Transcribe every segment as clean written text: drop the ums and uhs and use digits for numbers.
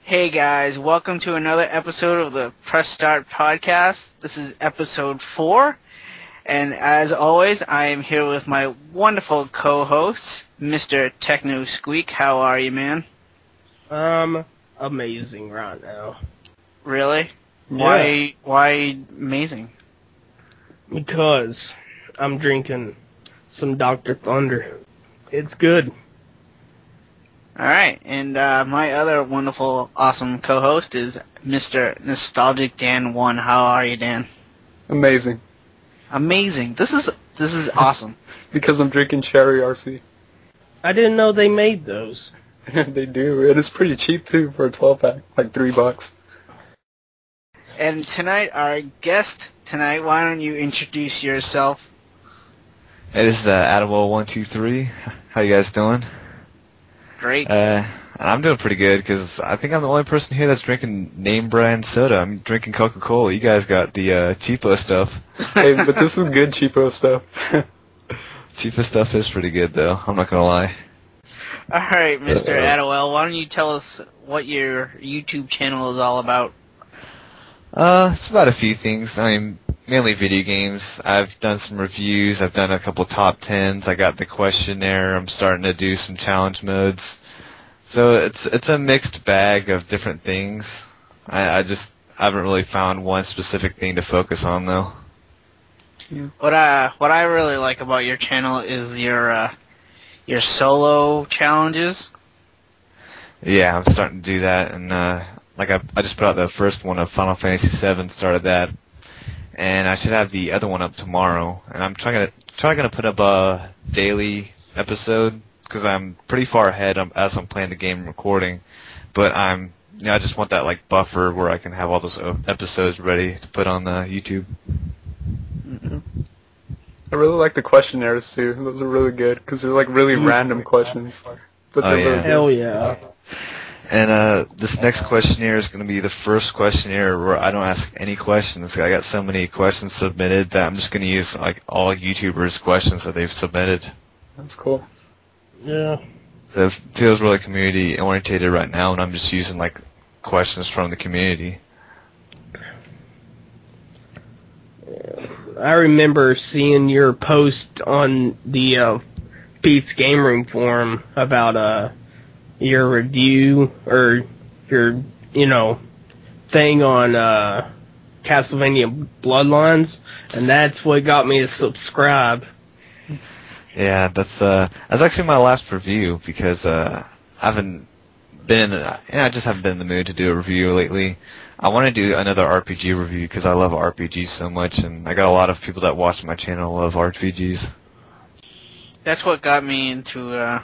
Hey guys, welcome to another episode of the Press Start podcast. This is episode 4, and as always, I am here with my wonderful co-host, MrTechnosqueek. How are you, man? Amazing right now. Really? Yeah. Why amazing? Because I'm drinking some Dr. Thunder. It's good. Alright, and my other wonderful, awesome co-host is Mr. Nostalgic Dan 1. How are you, Dan? Amazing. Amazing. This is awesome. Because I'm drinking Cherry RC. I didn't know they made those. They do, and it's pretty cheap too for a 12-pack, like $3. And tonight, our guest tonight, why don't you introduce yourself? Hey, this is Adderall123. How you guys doing? Great. I'm doing pretty good because I think I'm the only person here that's drinking name brand soda. I'm drinking Coca-Cola. You guys got the cheapo stuff. Hey, but this is good cheapo stuff. Cheapo stuff is pretty good, though. I'm not gonna lie. All right, Mr. Adderall, why don't you tell us what your YouTube channel is all about? It's about a few things. I mean, mainly video games. I've done some reviews. I've done a couple top 10s. I got the questionnaire. I'm starting to do some challenge modes. So it's a mixed bag of different things. I haven't really found one specific thing to focus on, though. Yeah. What I really like about your channel is your solo challenges. Yeah, I'm starting to do that, and like I just put out the first one of Final Fantasy VII. Started that. And I should have the other one up tomorrow. And I'm trying to put up a daily episode because I'm pretty far ahead as I'm playing the game and recording. But I just want that like buffer where I can have all those episodes ready to put on the YouTube. Mm-hmm. I really like the questionnaires too. Those are really good because they're like really random questions. But they're really Hell yeah. And this next questionnaire is going to be the first questionnaire where I don't ask any questions. I got so many questions submitted that I'm just going to use like all YouTubers' questions that they've submitted. That's cool. Yeah. So it feels really community orientated right now, and I'm just using like questions from the community. I remember seeing your post on the Pete's Game Room forum about your review or your thing on Castlevania Bloodlines, and that's what got me to subscribe. Yeah, that's actually my last review because I haven't been I just haven't been in the mood to do a review lately. I want to do another RPG review because I love RPGs so much, and I got a lot of people that watch my channel love RPGs. That's what got me into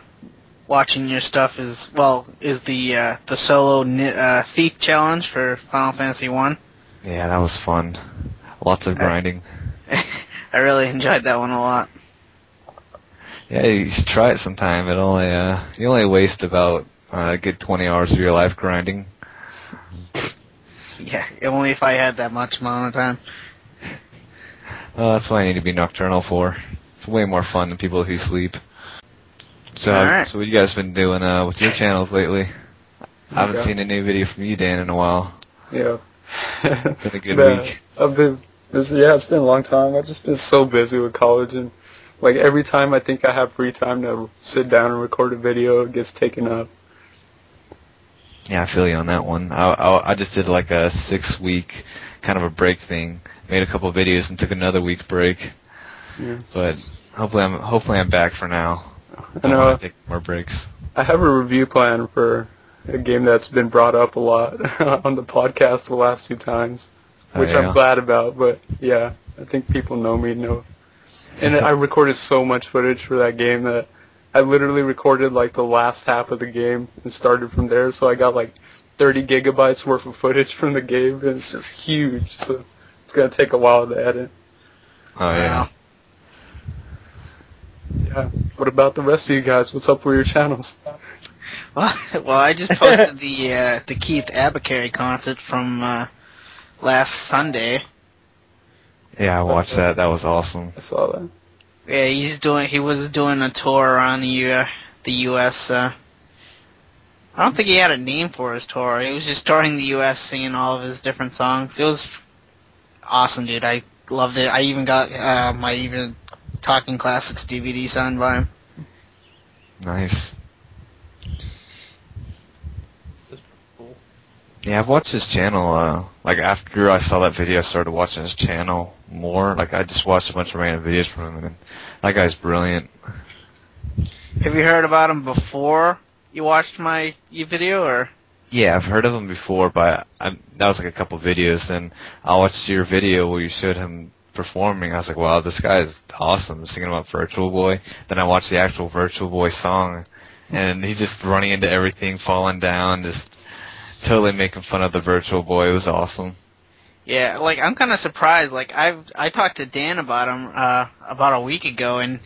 watching your stuff is the solo thief challenge for Final Fantasy 1. Yeah, that was fun. Lots of grinding. I really enjoyed that one a lot. Yeah, you should try it sometime. You only waste about a good 20 hours of your life grinding. Yeah, only if I had that much amount of time. Well, that's what I need to be nocturnal for. It's way more fun than people who sleep. So, Alright. So what you guys been doing with your channels lately? I haven't seen a new video from you, Dan, in a while. Yeah. It's been a good week. It's been a long time. I've just been so busy with college, and like every time I think I have free time to sit down and record a video, it gets taken up. Yeah, I feel you on that one. I just did like a 6-week kind of a break thing. Made a couple of videos and took another week break. Yeah. But hopefully I'm back for now. I know. want to take more breaks. I have a review plan for a game that's been brought up a lot on the podcast the last 2 times, which I'm glad about. But yeah, I think people know me. And I recorded so much footage for that game that I literally recorded like the last half of the game and started from there. So I got like 30 gigabytes worth of footage from the game, and it's just huge. So it's gonna take a while to edit. Oh yeah. Yeah. What about the rest of you guys? What's up with your channels? Well, I just posted the Keith Abacary concert from last Sunday. Yeah, I watched that. That was awesome. I saw that. Yeah, he was doing a tour around the U.S. I don't think he had a name for his tour. He was just touring the U.S. singing all of his different songs. It was awesome, dude. I loved it. I even got my even Talking Classics DVD signed by him. Nice. Yeah, I've watched his channel, like, after I saw that video, I started watching his channel more. Like, I just watched a bunch of random videos from him, and that guy's brilliant. Have you heard about him before you watched my video, or? Yeah, I've heard of him before, but that was like a couple videos, and I watched your video where you showed him performing. I was like, wow, this guy is awesome, singing about Virtual Boy. Then I watched the actual Virtual Boy song, and he's just running into everything, falling down, just totally making fun of the Virtual Boy. It was awesome. Yeah, like, I'm kind of surprised. Like, I talked to Dan about him about a week ago, and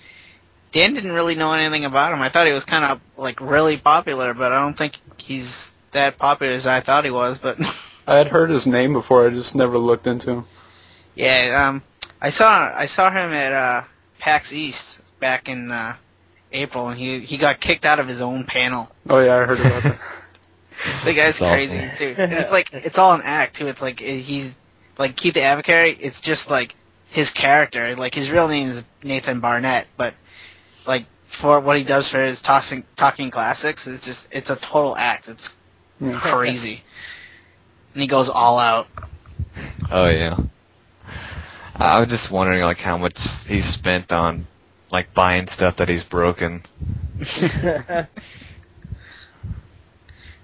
Dan didn't really know anything about him. I thought he was kind of, like, really popular, but I don't think he's that popular as I thought he was. But I had heard his name before. I just never looked into him. Yeah, I saw him at PAX East back in April, and he got kicked out of his own panel. Oh yeah, I heard about that. The guy's That's crazy awesome. too. And it's like it's all an act too. It's like he's like Keith the Advocate. It's just like his character. Like his real name is Nathan Barnett, but like for what he does for his talking classics, it's a total act. It's crazy, and he goes all out. Oh, yeah. I was just wondering, like, how much he's spent on, like, buying stuff that he's broken.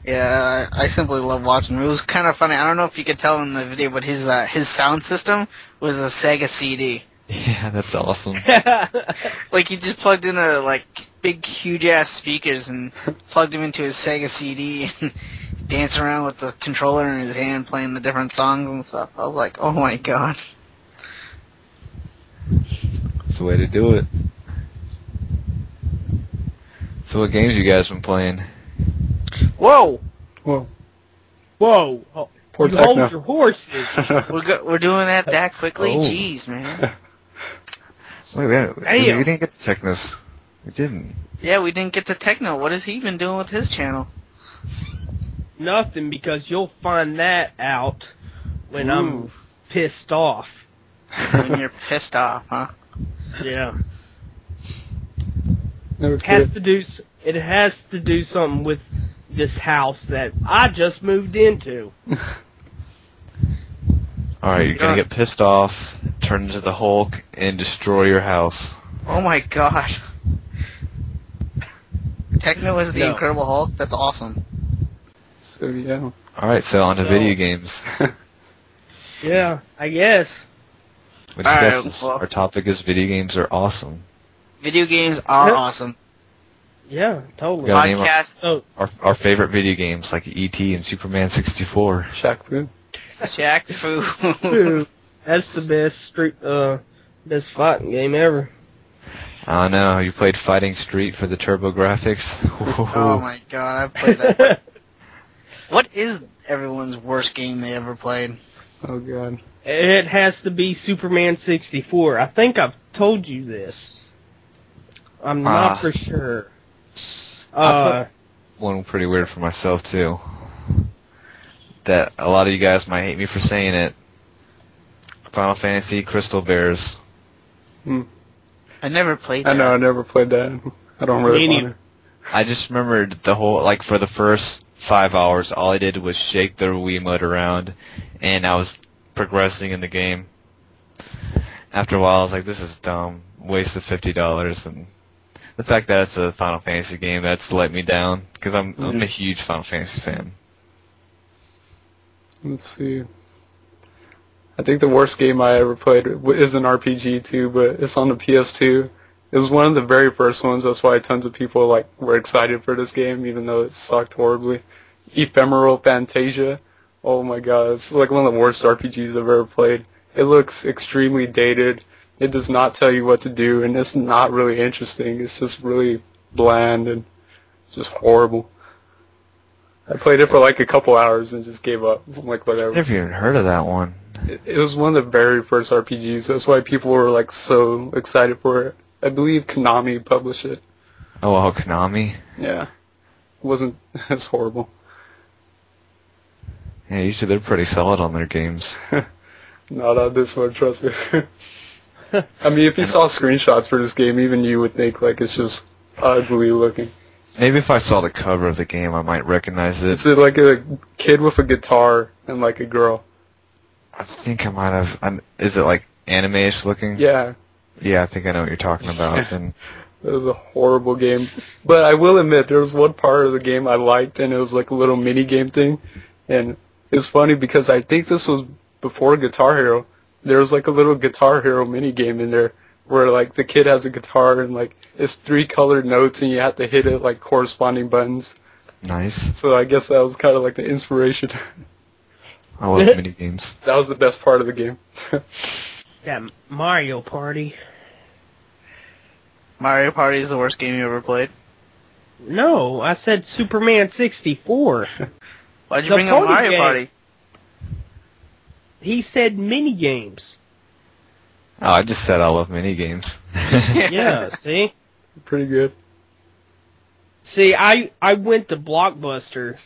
Yeah, I simply love watching him. It was kind of funny. I don't know if you could tell in the video, but his sound system was a Sega CD. Yeah, that's awesome. Like he just plugged in a big huge ass speakers and plugged them into his Sega CD and danced around with the controller in his hand, playing the different songs and stuff. I was like, oh my god. That's the way to do it. So what games you guys been playing? Whoa! Whoa. Whoa! Oh, Poor you Techno. hold your horses. We're doing that quickly? Oh. Jeez, man. Wait, Damn. we didn't get the Technos. We didn't. Yeah, we didn't get to Techno. What has he been doing with his channel? Nothing, because you'll find that out when I'm pissed off. When you're pissed off, huh? Yeah. Never It has kidding. it has to do something with this house that I just moved into. Alright, you're gonna get pissed off, turn into the Hulk, and destroy your house. Oh my god. Techno is the No. Incredible Hulk? That's awesome. So yeah. Alright, so on to No. video games. Yeah, I guess. We Alright, discussed this. well- Our topic is video games are awesome. Video games are awesome. Yeah, totally. Yeah. name Podcast, So, Our favorite video games like E.T. and Superman 64. Shaq Fu. Shaq Fu. Fu, that's the best fighting game ever. I don't know, you played Fighting Street for the Turbo Graphics? Oh my god, I've played that. What is everyone's worst game they ever played? Oh god. It has to be Superman 64. I think I've told you this. I'm not for sure. One pretty weird for myself too. That a lot of you guys might hate me for saying it. Final Fantasy Crystal Bears. I never played that. I know, I never played that. I don't really Me want neither. to. I just remembered the whole, like, for the first 5 hours, all I did was shake the Wiimote around, and I was progressing in the game. After a while, I was like, this is dumb. Waste of $50, and the fact that it's a Final Fantasy game, that's let me down, because I'm a huge Final Fantasy fan. Let's see. I think the worst game I ever played is an RPG too, but it's on the PS2. It was one of the very first ones. That's why tons of people were excited for this game, even though it sucked horribly. Ephemeral Fantasia. Oh my god, it's like one of the worst RPGs I've ever played. It looks extremely dated. It does not tell you what to do, and it's not really interesting. It's just really bland and just horrible. I played it for like a couple hours and just gave up. I'm like, whatever. I've never even heard of that one. It was one of the very first RPGs. That's why people were like so excited for it. I believe Konami published it. Oh, Konami? Yeah. wasn't as horrible. Yeah, usually they're pretty solid on their games. Not this one, trust me. I mean, if you saw screenshots for this game, even you would think like it's just ugly looking. Maybe if I saw the cover of the game, I might recognize it. It's like a kid with a guitar and like a girl. I think I might have. Is it like anime-ish looking? Yeah. Yeah, I think I know what you're talking about. Then It was a horrible game. But I will admit, there was one part of the game I liked, and it was like a little mini game thing. And it's funny because I think this was before Guitar Hero. There was like a little Guitar Hero mini game in there where like the kid has a guitar and like it's 3 colored notes and you have to hit it like corresponding buttons. nice. So I guess that was kind of like the inspiration. I love mini games. That was the best part of the game. That Mario Party. Mario Party is the worst game you ever played. No, I said Superman 64. Why'd you The bring up party Mario game. Party? He said mini games. Oh, I just said I love mini games. Yeah, see? Pretty good. See, I went to Blockbuster.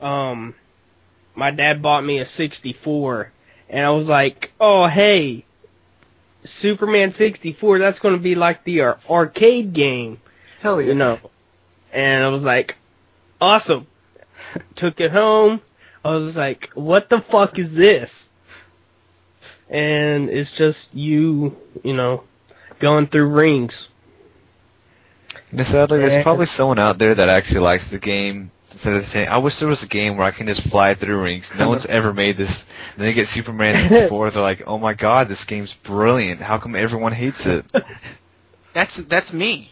My dad bought me a 64, and I was like, oh, hey, Superman 64, that's going to be like the arcade game. Hell yeah. You know. And I was like, awesome. Took it home. I was like, what the fuck is this? And it's just you know, going through rings. And sadly, there's probably someone out there that actually likes the game. Instead of saying, I wish there was a game where I can just fly through rings. No one's ever made this. And they get Superman 64, they're like, oh my god, this game's brilliant. How come everyone hates it? That's me.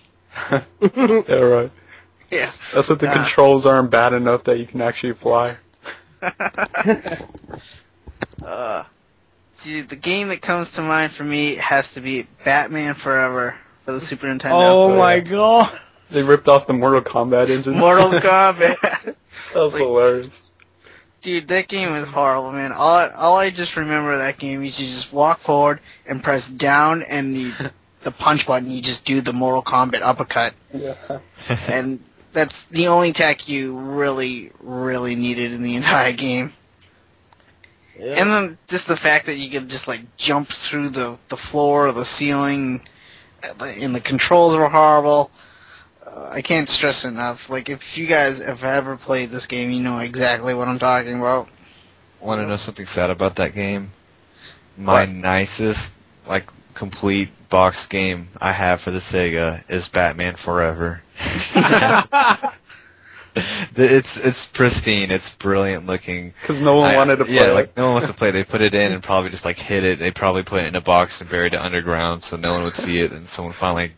Yeah, right. Yeah. That's what the controls aren't bad enough that you can actually fly. See, the game that comes to mind for me has to be Batman Forever for the Super Nintendo. Oh my god. They ripped off the Mortal Kombat engine. Mortal Kombat. That was hilarious. Dude, that game was horrible, man. All I just remember of that game is you just walk forward and press down and the punch button, you just do the Mortal Kombat uppercut. Yeah. And that's the only attack you really, really needed in the entire game. Yeah. And then just the fact that you could just like jump through the floor or the ceiling, and the controls were horrible. I can't stress enough. Like, if you guys have ever played this game, you know exactly what I'm talking about. Want to know something sad about that game? My nicest, like, complete box game I have for the Sega is Batman Forever. It's pristine. It's brilliant looking. Because no one wanted to play Yeah, it. like, no one wants to play it. They put it in and probably just, like, hid it. They probably put it in a box and buried it underground so no one would see it. And someone finally,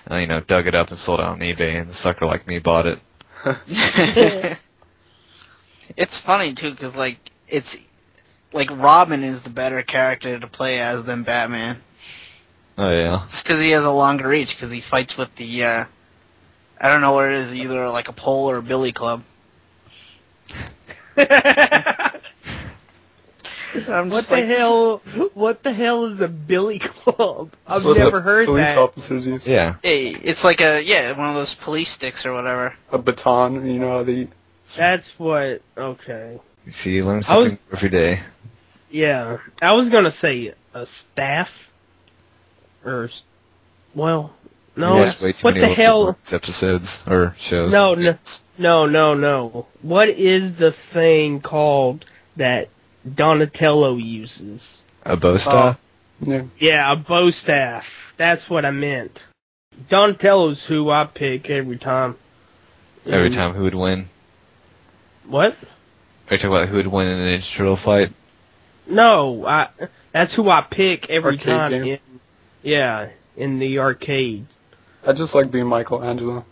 dug it up and sold it on eBay, and a sucker like me bought it. It's funny, too, because, like, it's... Like, Robin is the better character to play as than Batman. Oh, yeah. It's because he has a longer reach, because he fights with the, I don't know what it is, either like a pole or a Billyclub. What the hell is a Billyclub? I've What never the heard police that. officers use. Yeah. Hey, it's like one of those police sticks or whatever. A baton, you know how they... That's what, okay. You see, you learn something every day. Yeah, I was gonna say a staff, or, well, no, You watch way too what many the hell? Local episodes or shows. No. What is the thing called that Donatello uses? A bow staff? Yeah. Yeah, a bow staff. That's what I meant. Donatello's who I pick every time. Every time, who would win? What? Are you talking about who would win in an Ninja Turtle fight? No, that's who I pick every Arcade time. game? In the arcade. I just like being Michelangelo.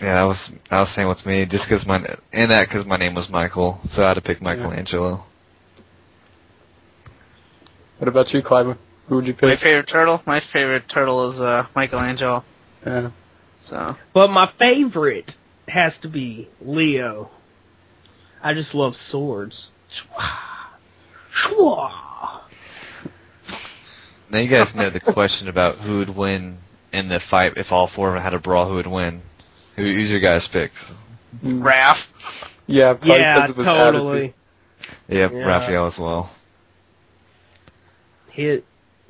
Yeah, I was saying what's me, just because my name was Michael, so I had to pick Michelangelo. What about you, Clive? Who would you My pick? favorite turtle? My favorite turtle is Michelangelo. Yeah. So But my favorite has to be Leo. I just love swords. Now you guys know the question about who would win in the fight if all four of them had a brawl. Who would win? Who's your guys' picks? Raph. Yeah, probably because of his totally. attitude. Yeah, Yeah. Raphael as well.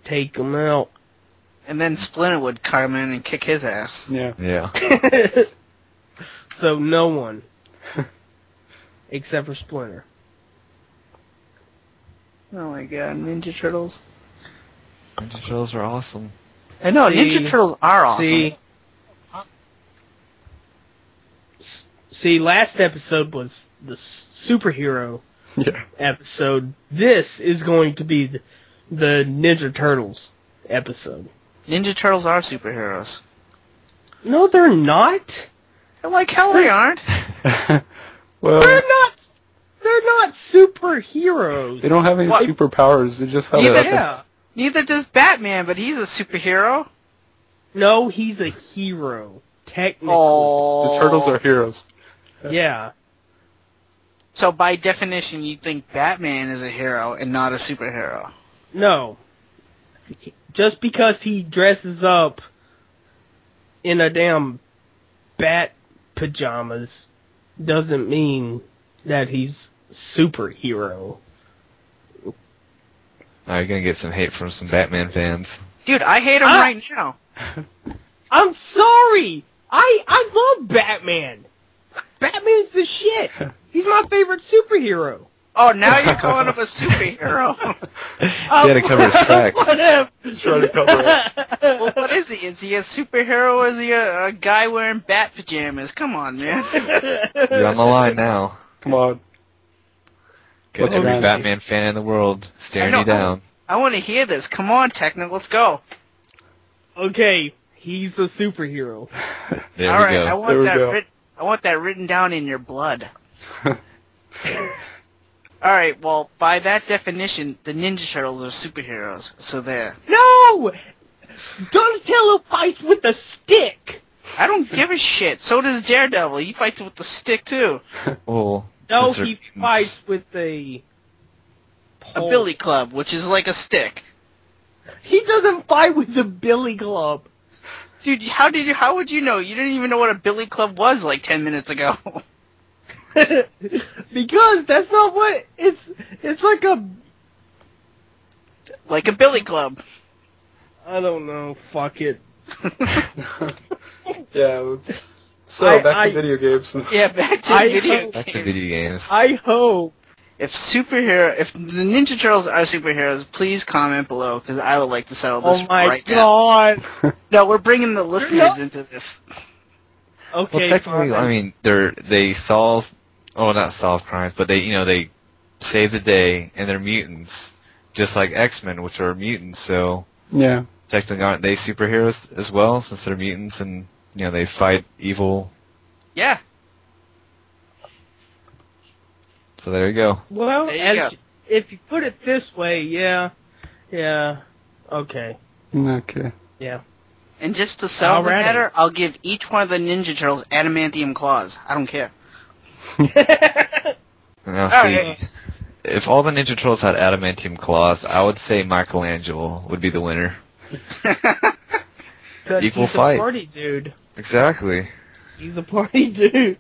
Take him out. And then Splinter would come in and kick his ass. Yeah. Yeah. So no one. Except for Splinter. Oh my god, Ninja Turtles. Ninja Turtles are awesome. I know, See- Ninja Turtles are awesome. See, last episode was the superhero Yeah. episode. This is going to be the Ninja Turtles episode. Ninja Turtles are superheroes. No, they're not. Like hell they aren't. Well, They're not. They're not superheroes. they don't have any What? superpowers. They just have Neither- Yeah. Neither does Batman, but he's a superhero. No, he's a hero. Technically. Oh. the turtles are heroes. Yeah. So by definition, you think Batman is a hero and not a superhero. No. Just because he dresses up in a damn bat pajamas doesn't mean that he's superhero. Now you're gonna get some hate from some Batman fans. Dude, I hate him right now. I'm sorry. I love Batman. Batman's the shit. He's my favorite superhero. Oh, now you're calling him a superhero. He had to cover his tracks. Whatever. He's trying to cover it. Well, what is he? Is he a superhero or is he a guy wearing bat pajamas? Come on, man. You're on the line now. Come on. Got What's every your answer? Batman fan in the world staring I know, you down. I want to hear this. Come on, Techno, let's go. Okay, he's a superhero. There All we right, go. I want There we that. go. I want that written down in your blood. All right. Well, by that definition, the Ninja Turtles are superheroes. So there. No! Donatello fights with a stick. I don't give a shit. So does Daredevil. He fights with the stick too. Well, No, since they're he mutants- fights with a A Billyclub, which is like a stick. He doesn't fight with the Billyclub. Dude, how would you know? You didn't even know what a Billyclub was like 10 minutes ago. Because that's not what it's like a Like a Billyclub. I don't know, fuck it. Yeah. So back I- to video games. Yeah, back to video Back to games. video games. I hope If the Ninja Turtles are superheroes, please comment below, because I would like to settle this oh my right god. now. No, we're bringing the listeners into this. Okay, Well, technically, fine. I mean, they solve, not solve crimes, but they save the day, and they're mutants, just like X-Men, which are mutants. So Yeah. technically, aren't they superheroes as well, since they're mutants and they fight evil? Yeah. So there you go. Well, There you go. if you put it this way, yeah, okay, Okay. yeah. And just to settle the Alrighty. matter, I'll give each one of the Ninja Turtles adamantium claws. I don't care. Now, All see, right. if all the Ninja Turtles had adamantium claws, I would say Michelangelo would be the winner. 'Cause Equal he's fight. a party dude. Exactly. He's a party dude.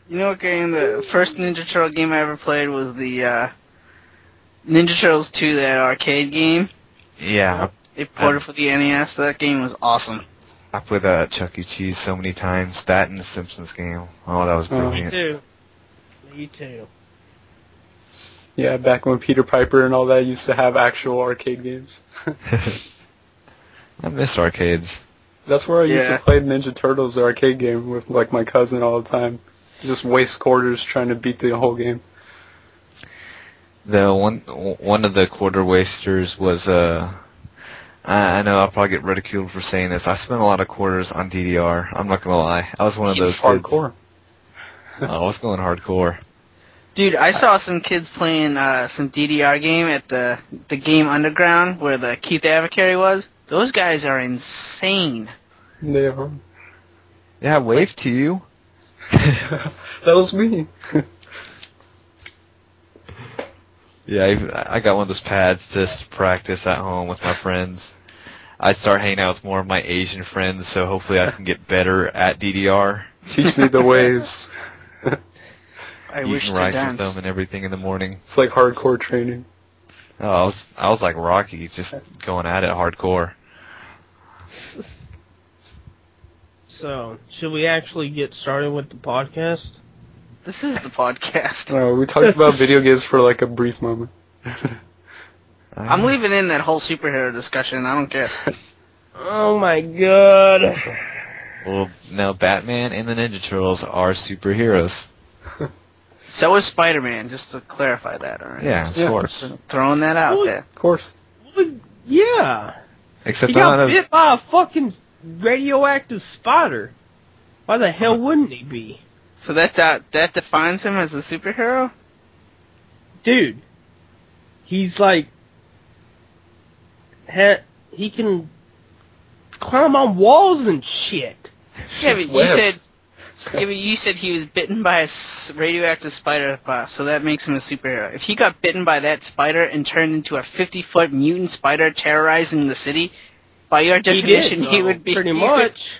You know what game? The first Ninja Turtle game I ever played was the Ninja Turtles 2, that arcade game. Yeah, They ported for the NES. That game was awesome. I played Chuck E. Cheese so many times. That and the Simpsons game. Oh, that was Oh. Me brilliant. too. Me too. Yeah, back when Peter Piper and all that used to have actual arcade games. I miss arcades. That's where I used Yeah. to play Ninja Turtles, the arcade game, with like my cousin all the time. Just waste quarters trying to beat the whole game. The one of the quarter wasters was I know I'll probably get ridiculed for saying this. I spent a lot of quarters on DDR. I'm not gonna lie. I was one of those kids. Hardcore. I was going hardcore. Dude, I saw some kids playing some DDR game at the Game Underground, where the Keith Avocary was. Those guys are insane. They are. Yeah, wave to you. That was me. Yeah, I got one of those pads just to practice at home with my friends. I'd start hanging out with more of my Asian friends, so hopefully I can get better at DDR. Teach me the ways. I wish eating to rice dance. with them and everything in the morning. It's like hardcore training. Oh, I was like Rocky, just going at it hardcore. So, should we actually get started with the podcast? This is the podcast. No, we talked about video games for like a brief moment. I'm leaving in that whole superhero discussion. I don't care. Oh my god. Well, now Batman and the Ninja Turtles are superheroes. So is Spider-Man, just to clarify that, alright? Yeah, of course. Just throwing that out there. Of course. Well, yeah. Except He got not bit by a fucking radioactive spider. Why the hell wouldn't he be? So that defines him as a superhero? Dude, he's like... he can climb on walls and shit. Yeah, but you said he was bitten by a radioactive spider, so that makes him a superhero. If he got bitten by that spider and turned into a 50-foot mutant spider terrorizing the city, by your definition, he would be pretty much.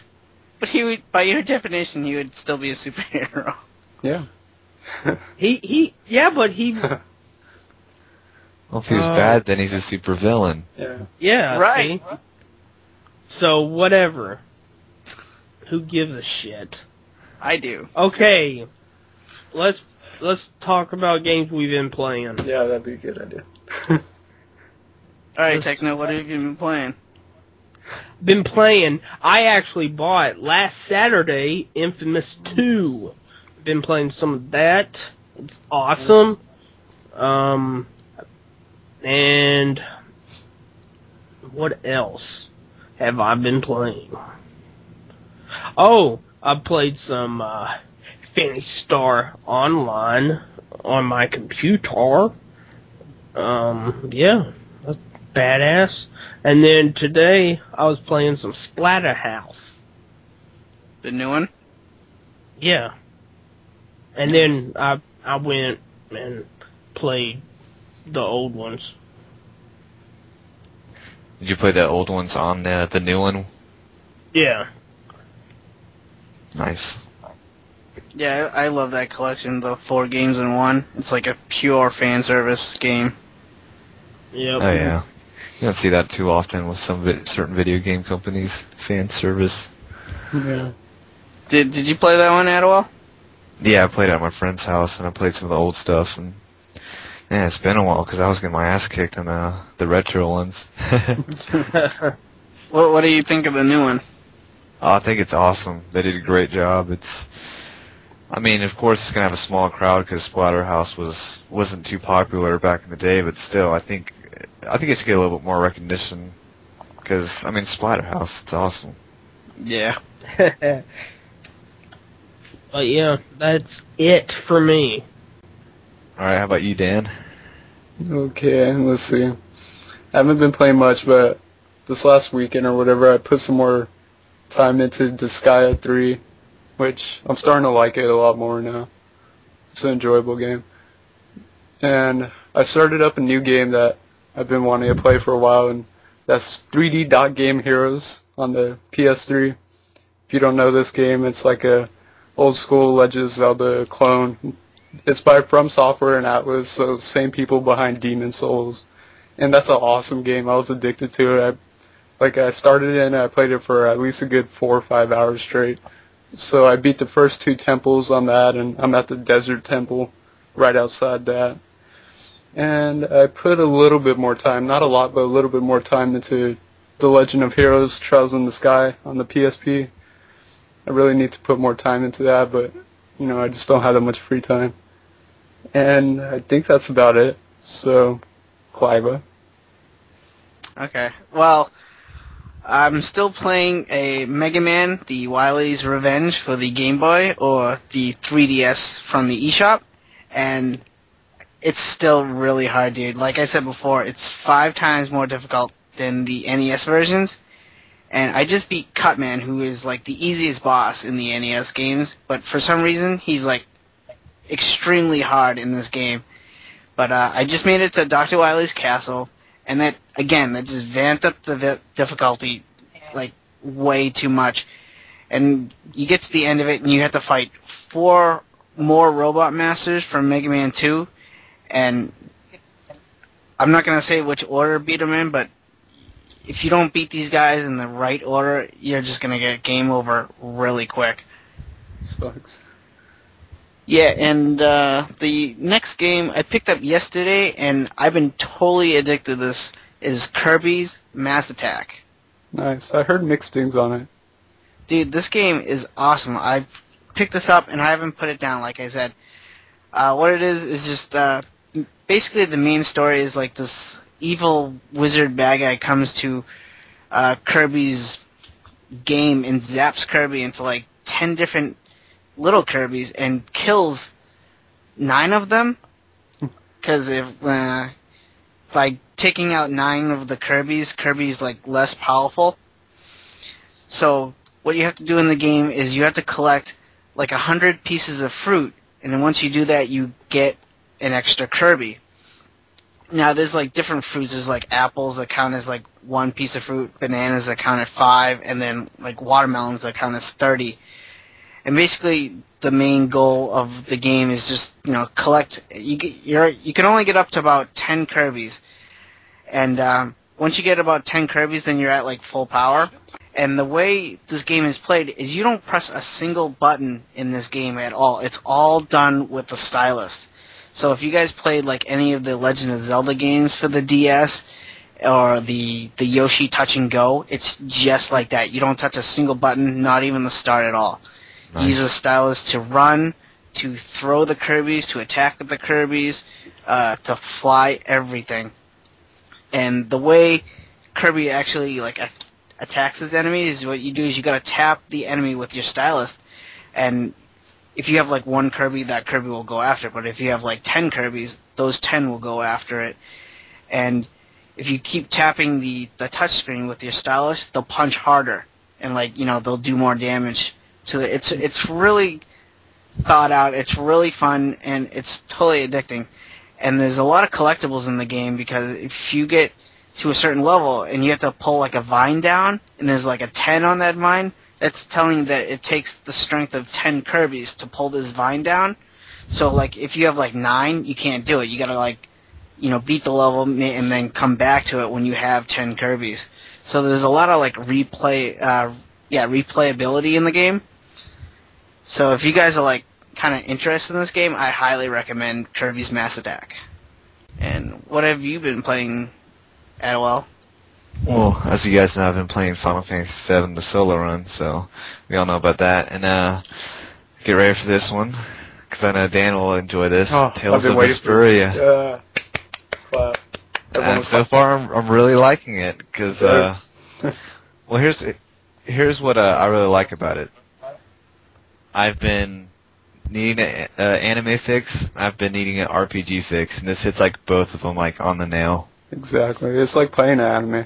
But by your definition, he would still be a superhero. Yeah. Yeah, but he. Well, if he's bad, then he's a supervillain. Yeah. Yeah. Right. See? So whatever. Who gives a shit? I do. Okay. Let's talk about games we've been playing. Yeah, that'd be a good idea. Alright, Techno, what have you been playing? I actually bought last Saturday Infamous 2. Been playing some of that. It's awesome. And what else have I been playing? Oh, I played some Phantasy Star Online on my computer. Yeah, that's badass. And then today I was playing some Splatterhouse. The new one? Yeah. And then I went and played the old ones. Did you play the old ones on the new one? Yeah. Nice. Yeah, I love that collection, the 4 games in one. It's like a pure fan service game. Yep. Oh yeah. You don't see that too often with certain video game companies. Fan service. Yeah. Did you play that one at all? Yeah, I played at my friend's house, and I played some of the old stuff, and yeah, it's been a while, because I was getting my ass kicked on the retro ones. What do you think of the new one? Oh, I think it's awesome. They did a great job. I mean, of course, it's gonna have a small crowd because Splatterhouse wasn't too popular back in the day, but still, I think it should get a little bit more recognition. Because I mean, Splatterhouse, it's awesome. Yeah. But yeah, that's it for me. All right, how about you, Dan? Okay, let's see. I haven't been playing much, but this last weekend or whatever, I put some more time into Disgaea 3, which I'm starting to like it a lot more now. It's an enjoyable game. And I started up a new game that I've been wanting to play for a while, and that's 3D Dot Game Heroes on the PS3. If you don't know this game, it's like a old school Legend of Zelda clone. It's by From Software and Atlas, so same people behind Demon Souls. And that's an awesome game. I was addicted to it. I started it and I played it for at least a good 4 or 5 hours straight. So I beat the first 2 temples on that, and I'm at the Desert Temple right outside that. And I put a little bit more time, not a lot, but a little bit more time into The Legend of Heroes, Trials in the Sky on the PSP. I really need to put more time into that, but, you know, I just don't have that much free time. And I think that's about it. So, Cliva. Okay. Well, I'm still playing a Mega Man, the Wily's Revenge for the Game Boy, or the 3DS from the eShop, and it's still really hard, dude. Like I said before, it's 5 times more difficult than the NES versions, and I just beat Cutman, who is like the easiest boss in the NES games, but for some reason, he's like extremely hard in this game. But I just made it to Dr. Wily's castle, and that just vamped up the difficulty like way too much. And you get to the end of it, and you have to fight four more Robot Masters from Mega Man 2, and I'm not going to say which order beat them in, but if you don't beat these guys in the right order, you're just going to get game over really quick. Sucks. Yeah, and the next game I picked up yesterday, and I've been totally addicted to this, is Kirby's Mass Attack. Nice. I heard mixed things on it. Dude, this game is awesome. I picked this up, and I haven't put it down, like I said. What it is just, basically the main story is like this evil wizard bad guy comes to Kirby's game and zaps Kirby into like 10 different little Kirbys and kills 9 of them. Because if by taking out 9 of the Kirby's like less powerful. So what you have to do in the game is you have to collect like 100 pieces of fruit, and then once you do that, you get an extra Kirby. Now, there's like different fruits. There's like apples that count as like 1 piece of fruit, bananas that count as 5, and then like watermelons that count as 30. And basically, the main goal of the game is just, you know, collect. You can only get up to about 10 Kirbys, and once you get about 10 Kirbys, then you're at like full power. And the way this game is played is you don't press a single button in this game at all. It's all done with the stylus. So if you guys played like any of the Legend of Zelda games for the DS or the Yoshi Touch and Go, it's just like that. You don't touch a single button, not even the start at all. Nice. You use the stylus to run, to throw the Kirbys, to attack the Kirbys, to fly, everything. And the way Kirby actually like attacks his enemies is what you do is you gotta tap the enemy with your stylus, and if you have like 1 Kirby, that Kirby will go after it. But if you have like 10 Kirbys, those 10 will go after it. And if you keep tapping the touchscreen with your stylus, they'll punch harder, and like, you know, they'll do more damage. So it's really thought out. It's really fun, and it's totally addicting. And there's a lot of collectibles in the game, because if you get to a certain level and you have to pull like a vine down, and there's like a 10 on that vine, that's telling that it takes the strength of 10 Kirbys to pull this vine down. So like if you have like 9, you can't do it. You gotta like, you know, beat the level and then come back to it when you have 10 Kirbys. So there's a lot of like replayability in the game. So if you guys are like kind of interested in this game, I highly recommend Kirby's Mass Attack. And what have you been playing, AOL? Well, as you guys know, I've been playing Final Fantasy VII, the solo run, so we all know about that. And get ready for this one, because I know Dan will enjoy this. Tales of Vesperia. And so far, I'm really liking it, because well, here's what I really like about it. I've been needing an anime fix. I've been needing an RPG fix, and this hits like both of them like on the nail. Exactly. It's like playing an anime.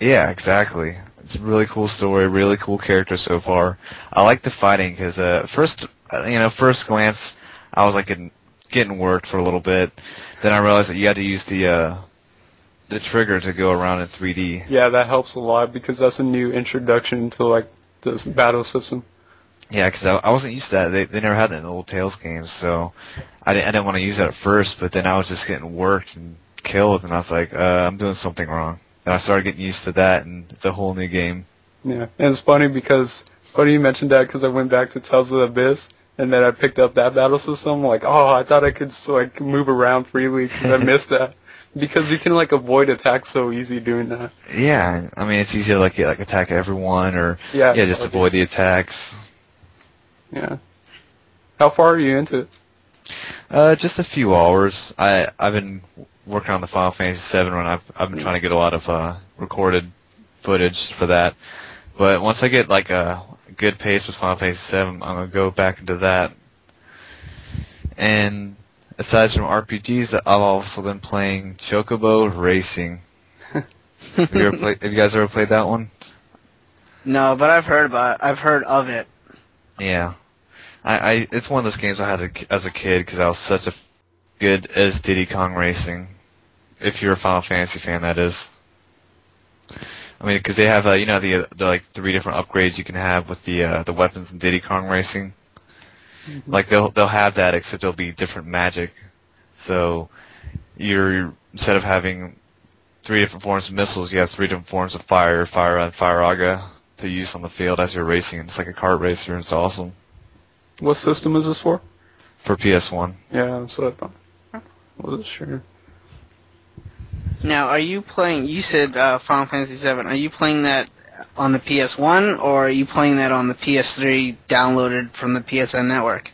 Yeah, exactly. It's a really cool story, really cool character so far. I like the fighting because first glance, I was like getting worked for a little bit. Then I realized that you had to use the trigger to go around in 3D. Yeah, that helps a lot because that's a new introduction to like this battle system. Yeah, because I wasn't used to that. They never had that in the old Tales games, so I didn't want to use that at first. But then I was just getting worked and killed, and I was like, I'm doing something wrong. And I started getting used to that, and it's a whole new game. Yeah, and it's funny you mentioned that because I went back to Tales of the Abyss, and then I picked up that battle system. Like, I thought I could like move around freely because I missed that. Because you can like avoid attacks so easy doing that. Yeah, I mean it's easy to like attack everyone or just avoid the attacks. Yeah. How far are you into it? Just a few hours. I've been working on the Final Fantasy VII run. I've been trying to get a lot of recorded footage for that. But once I get like a good pace with Final Fantasy VII, I'm gonna go back into that. And aside from RPGs, I've also been playing Chocobo Racing. Have you guys ever played that one? No, but I've heard of it. Yeah. It's one of those games I had as a kid because I was such a good as Diddy Kong Racing. If you're a Final Fantasy fan, that is. I mean, because they have the like 3 different upgrades you can have with the weapons in Diddy Kong Racing. Like they'll have that, except there'll be different magic. So you're instead of having 3 different forms of missiles, you have 3 different forms of fire, fire and fire aga to use on the field as you're racing. It's like a kart racer. It's awesome. What system is this for? For PS1. Yeah, that's what I thought. I wasn't sure. Now, are you playing? You said Final Fantasy VII. Are you playing that on the PS1, or are you playing that on the PS3 downloaded from the PSN network?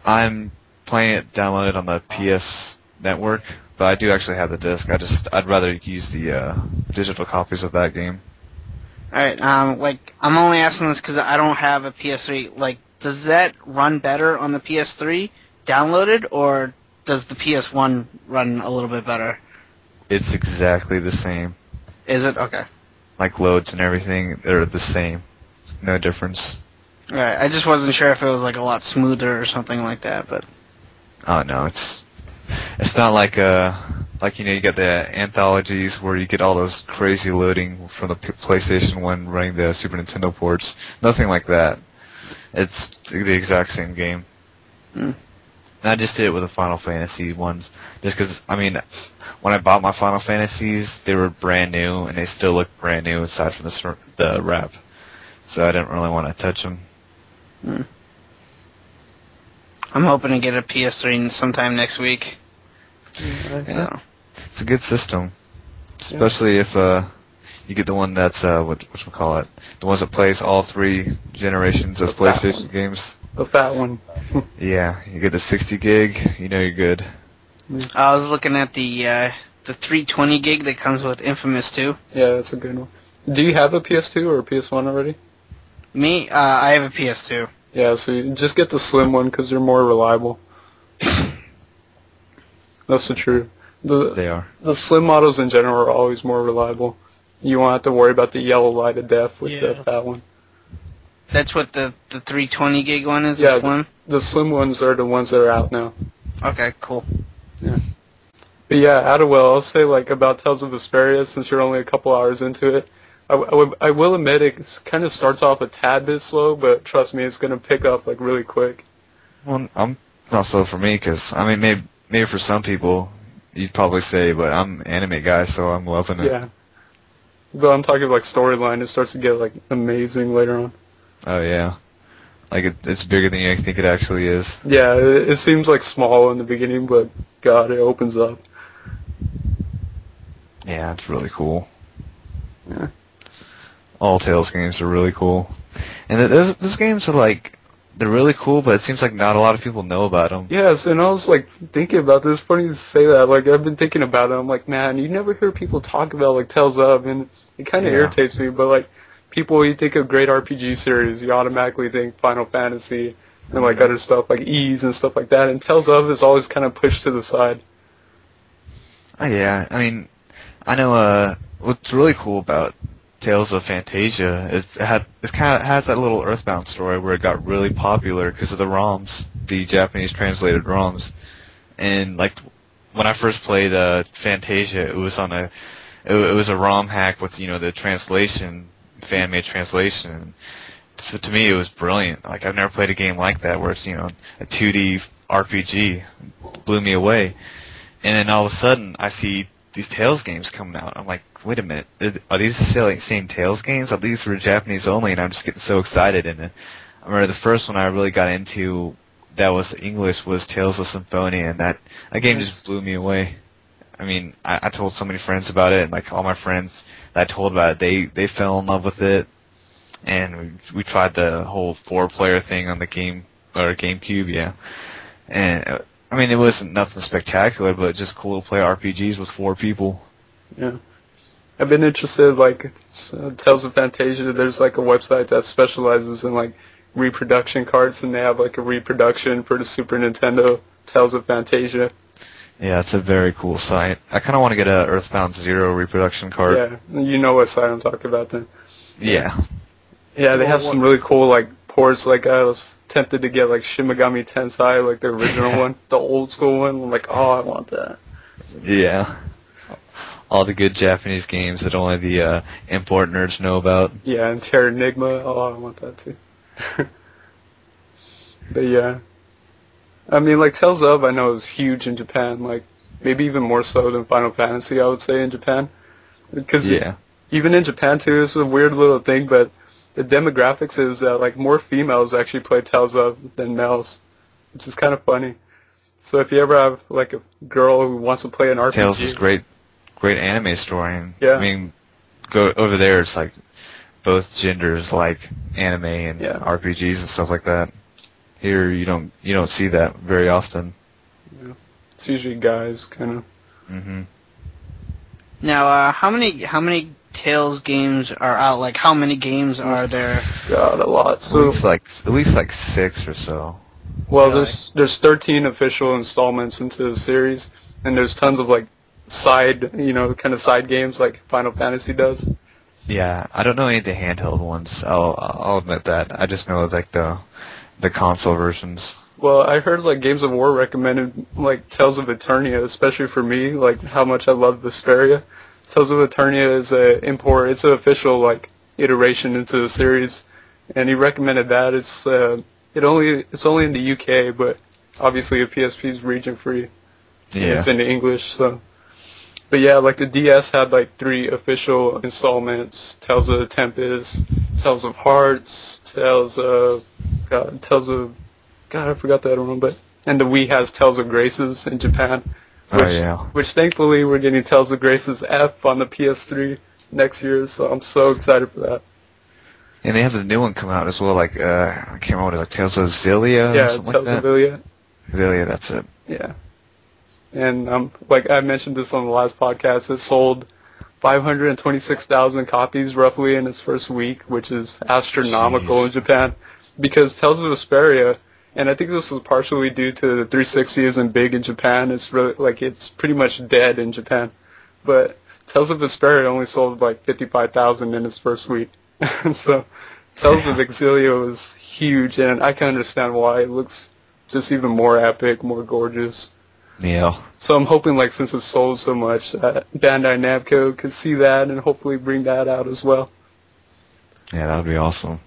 I'm playing it downloaded on the PS network, but I do actually have the disc. I'd rather use the digital copies of that game. Alright, like, I'm only asking this because I don't have a PS3. Like, does that run better on the PS3 downloaded, or does the PS1 run a little bit better? It's exactly the same. Is it? Okay. Like loads and everything, they're the same. No difference. Alright, I just wasn't sure if it was like a lot smoother or something like that, but... Oh no, it's not like you get the anthologies where you get all those crazy loading from the PlayStation 1 running the Super Nintendo ports. Nothing like that. It's the exact same game. And I just did it with the Final Fantasy ones, just because, I mean, when I bought my Final Fantasies, they were brand new, and they still look brand new aside from the wrap. So I didn't really want to touch them. I'm hoping to get a PS3 sometime next week. Yeah. It's a good system, especially if you get the one that's whatchamacallit, the ones that plays all 3 generations of PlayStation games. The fat one. Yeah, you get the 60 gig, you know you're good. I was looking at the 320 gig that comes with Infamous 2. Yeah, that's a good one. Do you have a PS2 or a PS1 already? Me, I have a PS2. Yeah, so you just get the slim one because they're more reliable. That's the truth. They are. The slim models in general are always more reliable. You won't have to worry about the yellow light of death with the fat one. That's what the 320 gig one is, Yeah, the slim? The slim ones are the ones that are out now. Okay, cool. Yeah. But yeah, Adderwell, I'll say like about Tales of Vesperia, since you're only a couple hours into it. I will admit it kind of starts off a tad bit slow, but trust me, it's going to pick up like really quick. Well, I'm not slow for me, because, I mean, maybe for some people, you'd probably say, but I'm an anime guy, so I'm loving it. Yeah. But I'm talking like storyline, it starts to get like amazing later on. Oh, yeah. Like, it's bigger than you think it actually is. Yeah, it seems like small in the beginning, but God, it opens up. Yeah, it's really cool. Yeah. All Tales games are really cool. And those games are like, they're really cool, but it seems like not a lot of people know about them. Yes, and I was like thinking about this. Funny to say that. Like I've been thinking about it. I'm like, man, you never hear people talk about like Tales of, and it kind of irritates me. But like, people, you think of great RPG series, you automatically think Final Fantasy and like other stuff like Ys and stuff like that. And Tales of is always kind of pushed to the side. Oh, yeah, I mean, I know what's really cool about Tales of Fantasia is it kind of has that little Earthbound story where it got really popular because of the ROMs, the Japanese translated ROMs. And like when I first played Fantasia, it was on it was a ROM hack with the translation, fan made translation. So to me, it was brilliant. Like I've never played a game like that where it's a 2D RPG. It blew me away. And then all of a sudden, I see these Tales games coming out. I'm like, wait a minute, are these the same Tales games? Are these for Japanese only? And I'm just getting so excited. And I remember the first one I really got into that was English was Tales of Symphonia, and that game just blew me away. I mean, I told so many friends about it, and like all my friends that I told about it, they fell in love with it. And we tried the whole 4-player thing on the GameCube, yeah. And I mean, it wasn't nothing spectacular, but just cool to play RPGs with 4 people. Yeah. I've been interested, like, Tales of Fantasia, there's like a website that specializes in like reproduction cards, and they have like a reproduction for the Super Nintendo Tales of Fantasia. Yeah, it's a very cool site. I kind of want to get a Earthbound Zero reproduction card. Yeah, you know what site I'm talking about then. Yeah. Yeah, they have some really cool like ports, like I was tempted to get like Shin Megami Tensei, like the original one, the old school one. I'm like, oh, I want that. Yeah. All the good Japanese games that only the import nerds know about. Yeah, and Terranigma. Oh, I want that too. But yeah, I mean, like, Tales of, I know, is huge in Japan, like, maybe even more so than Final Fantasy, I would say, in Japan. Because even in Japan, too, it's a weird little thing, but the demographics is that, like, more females actually play Tales of than males, which is kind of funny. So if you ever have, like, a girl who wants to play an RPG... Tales is great anime story. And, yeah. I mean, go over there, it's like both genders like anime and RPGs and stuff like that. Here, you don't see that very often. Yeah. It's usually guys, kind of. Mm-hmm. Now, how many Tales games are out? Like, how many games are there? God, a lot. So at least like 6 or so. Well, there's 13 official installments into the series, and there's tons of like side games like Final Fantasy does. Yeah, I don't know any of the handheld ones. I'll admit that. I just know like the console versions. Well, I heard like Games of War recommended like Tales of Eternia, especially for me, like how much I love Vesperia. Tales of Eternia is it's an official like iteration into the series, and he recommended that. It's only in the UK, but obviously the PSP is region free. Yeah. It's in English, so. But yeah, like the DS had like 3 official installments: Tales of the Tempest, Tales of Hearts, I forgot the other one, and the Wii has Tales of Graces in Japan. Which thankfully we're getting Tales of Graces F on the PS3 next year, so I'm so excited for that. And they have a new one coming out as well, like I can't remember what it was, like Tales of Xillia or something like that. Yeah, Tales of Xillia. Xillia, that's it. Yeah. And like I mentioned this on the last podcast, it sold 526,000 copies roughly in its first week, which is astronomical in Japan. Because Tales of Vesperia, and I think this was partially due to the 360 isn't big in Japan. It's really like it's pretty much dead in Japan. But Tales of Vesperia only sold like 55,000 in its first week. So Tales of Xillia was huge, and I can understand why. It looks just even more epic, more gorgeous. Yeah. So I'm hoping, like, since it sold so much, that Bandai Namco could see that and hopefully bring that out as well. Yeah, that would be awesome.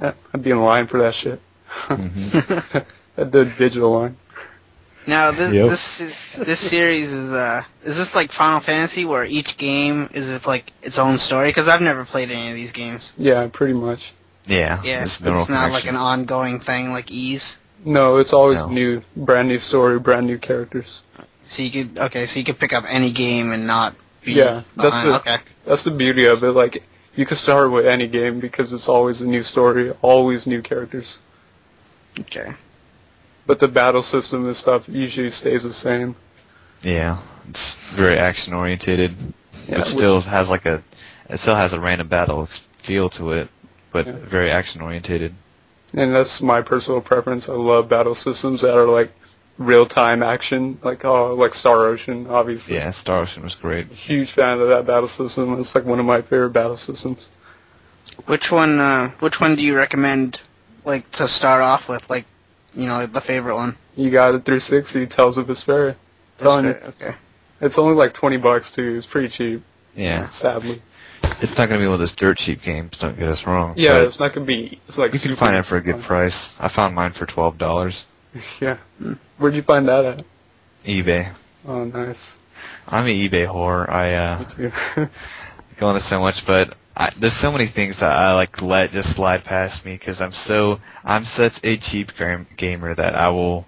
Yeah, I'd be in line for that shit. Mm-hmm. The digital line. Now, this series is this like Final Fantasy, where each game is like its own story? Because I've never played any of these games. Yeah, pretty much. Yeah. Yeah, it's not like an ongoing thing like Ys. No, it's always new, brand new story, brand new characters. So you could pick up any game and not be that's the beauty of it. Like, you can start with any game because it's always a new story, always new characters. Okay. But the battle system and stuff usually stays the same. Yeah, it's very action oriented. Yeah, it still has a random battle feel to it, but very action oriented. And that's my personal preference. I love battle systems that are like real-time action, like Star Ocean, obviously. Yeah, Star Ocean was great. Huge fan of that battle system. It's like one of my favorite battle systems. Which one do you recommend, like, to start off with, like, the favorite one? You got the 360 Tales of Vesperia. Okay. It's only like $20 too. It's pretty cheap. Yeah. Sadly. It's not going to be one of those dirt cheap games, don't get us wrong. Yeah, it's not going to be... It's like you can find it for a good price. I found mine for $12. Yeah. Where'd you find that at? eBay. Oh, nice. I'm an eBay whore. Me too. Go on this so much, but there's so many things that I like let just slide past me because I'm such a cheap gamer that I will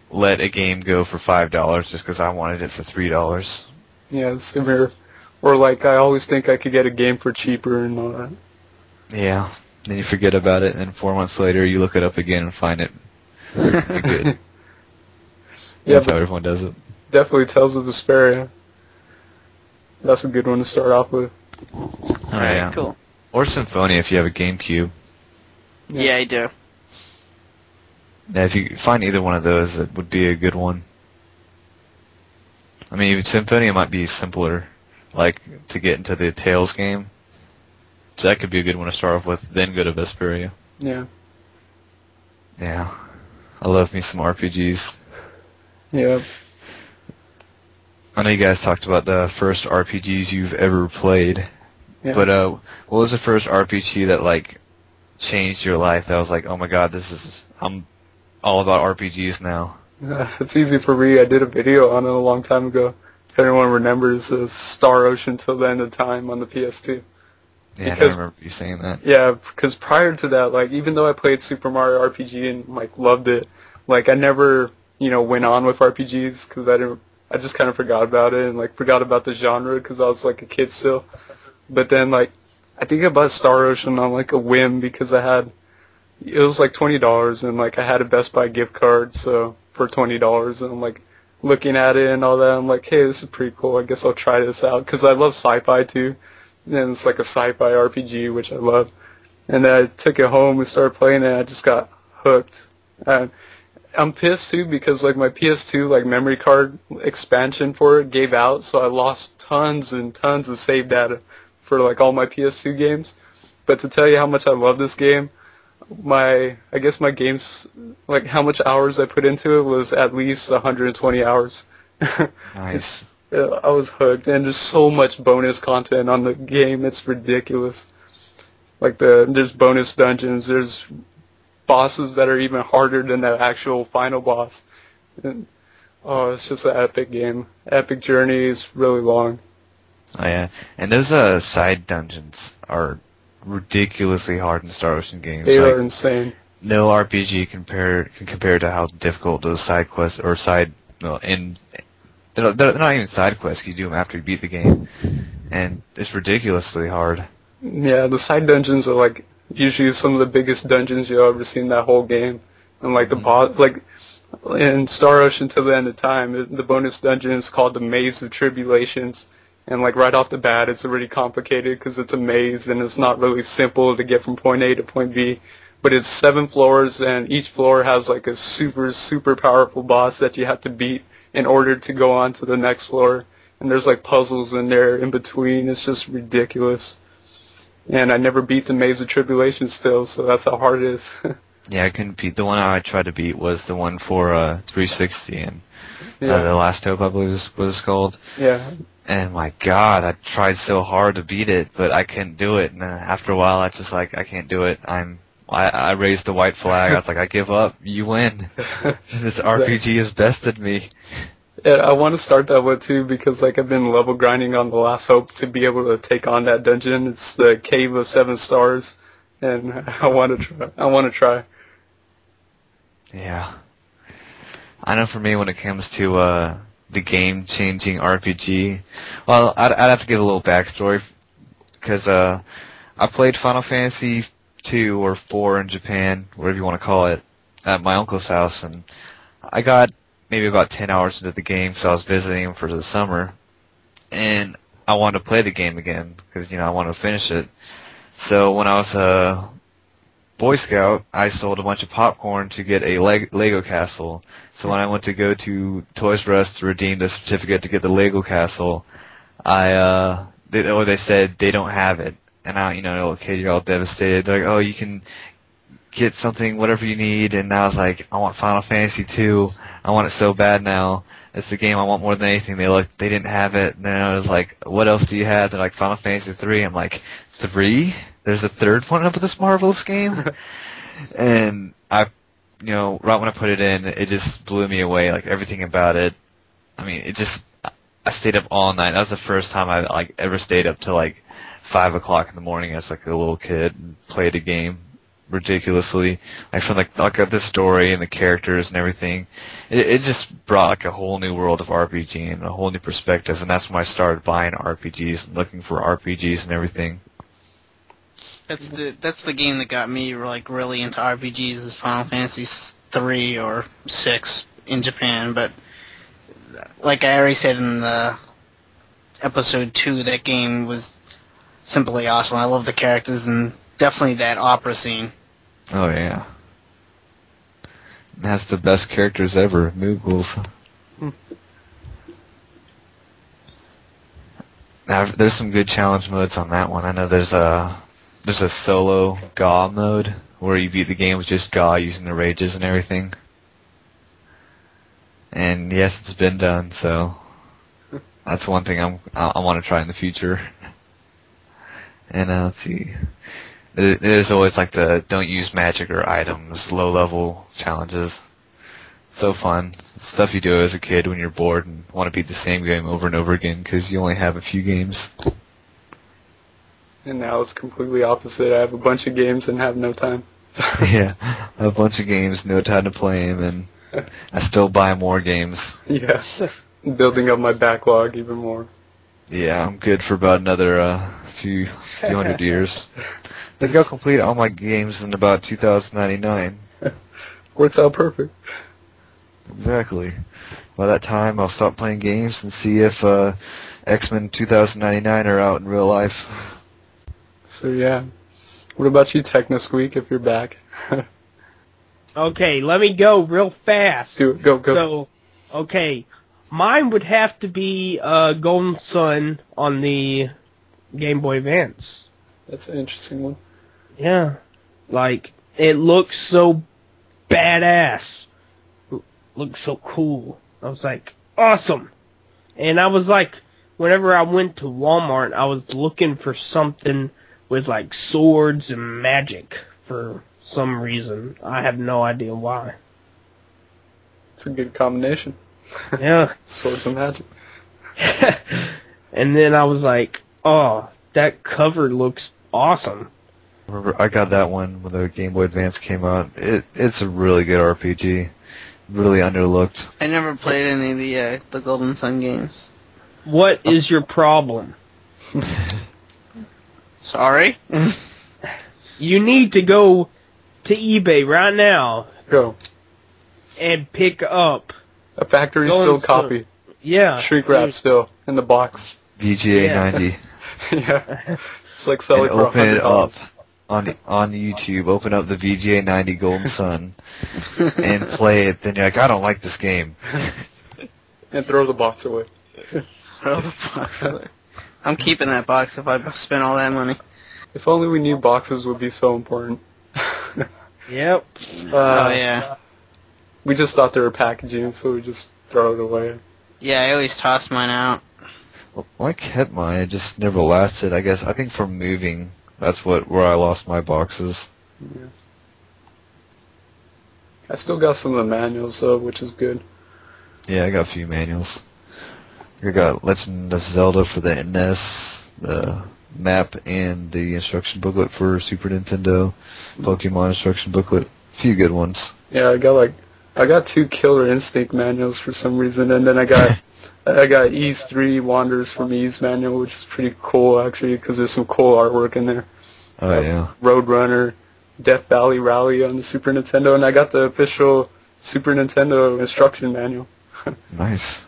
let a game go for $5 just because I wanted it for $3. Yeah, same here. Or like I always think I could get a game for cheaper and all that. Yeah. Then you forget about it, and then 4 months later you look it up again and find it pretty good. Yeah, that's how everyone does it. Definitely Tales of Vesperia. That's a good one to start off with. Alright, cool. Or Symphonia if you have a GameCube. Yeah, I do. Yeah, if you find either one of those, that would be a good one. I mean, Symphonia might be simpler, like, to get into the Tales game. So that could be a good one to start off with, then go to Vesperia. Yeah. Yeah. I love me some RPGs. Yeah. I know you guys talked about the first RPGs you've ever played. Yeah. But what was the first RPG that, like, changed your life? That was like, oh my god, all about RPGs now. It's easy for me. I did a video on it a long time ago. If anyone remembers, Star Ocean Till the End of Time on the PS2. Yeah, I remember you saying that. Yeah, because prior to that, like, even though I played Super Mario RPG and, like, loved it, like, I never, went on with RPGs because I just kind of forgot about it and, like, forgot about the genre because I was, like, a kid still. But then, like, I think I bought Star Ocean on, like, a whim because it was, like, $20 and, like, I had a Best Buy gift card, so, for $20, and I'm, like, looking at it and all that, I'm like, hey, this is pretty cool, I guess I'll try this out, because I love sci-fi, too, and it's, like, a sci-fi RPG, which I love. And then I took it home and started playing it, and I just got hooked. And I'm pissed too because like my PS2 like memory card expansion for it gave out, so I lost tons and tons of save data for like all my PS2 games. But to tell you how much I love this game, I guess my games, like how much hours I put into it was at least 120 hours. Nice. I was hooked, and there's so much bonus content on the game, it's ridiculous. Like there's bonus dungeons, there's bosses that are even harder than the actual final boss. And, it's just an epic game. Epic journey is really long. Oh yeah, and those side dungeons are ridiculously hard in Star Ocean games. They are insane. No RPG can compare to how difficult those side quests or and they're not even side quests. You do them after you beat the game, and it's ridiculously hard. Yeah, the side dungeons are like usually some of the biggest dungeons you'll ever see in that whole game. And like the boss, like in Star Ocean Till the End of Time, the bonus dungeon is called the Maze of Tribulations. And like right off the bat, it's already complicated because it's a maze and it's not really simple to get from point A to point B. But it's 7 floors, and each floor has like a super, super powerful boss that you have to beat in order to go on to the next floor. And there's like puzzles in there in between. It's just ridiculous. And I never beat the Maze of Tribulation still, so that's how hard it is. Yeah, I couldn't beat. The one I tried to beat was the one for 360, and The Last Hope, I believe was called. Yeah. And my God, I tried so hard to beat it, but I couldn't do it. And after a while, I just like, I can't do it. I raised the white flag. I was like, I give up. You win. This RPG has bested me. Yeah, I want to start that one too because like I've been level grinding on The Last Hope to be able to take on that dungeon. It's the Cave of 7 Stars, and I want to try. Yeah. I know for me when it comes to the game-changing RPG, well, I'd have to give a little backstory because I played Final Fantasy 2 or 4 in Japan, whatever you want to call it, at my uncle's house, and I got maybe about 10 hours into the game, so I was visiting him for the summer, and I wanted to play the game again, because, I wanted to finish it. So when I was a Boy Scout, I sold a bunch of popcorn to get a Lego castle. So when I went to go to Toys R Us to redeem the certificate to get the Lego castle, they said they don't have it. And a little kid, you're all devastated. They're like, oh, you can get something, whatever you need. And I was like, I want Final Fantasy 2. I want it so bad now. It's the game I want more than anything. They didn't have it. And then I was like, what else do you have? They're like, Final Fantasy 3. I'm like, 3? There's a third one of this marvelous game? And right when I put it in, it just blew me away. Like, everything about it. I mean, I stayed up all night. That was the first time I ever stayed up till 5 o'clock in the morning as a little kid and played a game ridiculously, from the story and the characters and everything. It just brought a whole new world of RPG and a whole new perspective, and that's when I started buying RPGs and looking for RPGs and everything. That's the game that got me really into RPGs is Final Fantasy 3 or 6 in Japan, but like I already said in the episode 2, that game was simply awesome. I love the characters and definitely that opera scene. Oh yeah. It has the best characters ever, Moogles. Now there's some good challenge modes on that one. I know there's a solo Gaw mode where you beat the game with just Gaw using the rages and everything. And yes, it's been done, so that's one thing I want to try in the future. And let's see. There's always the don't use magic or items, low level challenges. So fun. Stuff you do as a kid when you're bored and want to beat the same game over and over again because you only have a few games. And now it's completely opposite. I have a bunch of games and have no time. Yeah, a bunch of games, no time to play them, and I still buy more games. Yeah, building up my backlog even more. Yeah, I'm good for about another few hundred years. I think I'll complete all my games in about 2099. Works out perfect. Exactly. By that time, I'll stop playing games and see if X-Men 2099 are out in real life. So yeah. What about you, TechnosqueK, if you're back? Okay, let me go real fast. Do it. Go. So, okay, mine would have to be Golden Sun on the Game Boy Advance. That's an interesting one. Yeah, like, it looks so badass. Looks so cool. I was like, awesome. And I was like, whenever I went to Walmart, I was looking for something with like swords and magic for some reason. I have no idea why. It's a good combination. Yeah. Swords and magic. And then I was like, oh, that cover looks awesome. Remember, I got that one when the Game Boy Advance came out. It's a really good RPG. Really underlooked. I never played any of the Golden Sun games. What is your problem? Sorry? You need to go to eBay right now Go. and pick up. A factory Golden still Sun. copy. Yeah. Shrink wrap still in the box. VGA Yeah. 90. Yeah. It's like selling And for open it $100. up on YouTube. Open up the VGA 90 Golden Sun and play it. Then you're like, I don't like this game. And throw the box away. Throw the box away. I'm keeping that box if I spend all that money. If only we knew boxes would be so important. Yep. Oh, yeah. We just thought they were packaging, so we just throw it away. Yeah, I always toss mine out. Well, I kept mine. It just never lasted. I guess I think from moving, that's where I lost my boxes. Yeah. I still got some of the manuals, though, which is good. Yeah, I got a few manuals. I got Legend of Zelda for the NES, the map and the instruction booklet for Super Nintendo, Pokemon instruction booklet, a few good ones. Yeah, I got 2 Killer Instinct manuals for some reason, and then I got Ys 3 Wanders from Ys manual, which is pretty cool actually, because there's some cool artwork in there. Oh yeah. Roadrunner, Death Valley Rally on the Super Nintendo, and I got the official Super Nintendo instruction manual. Nice.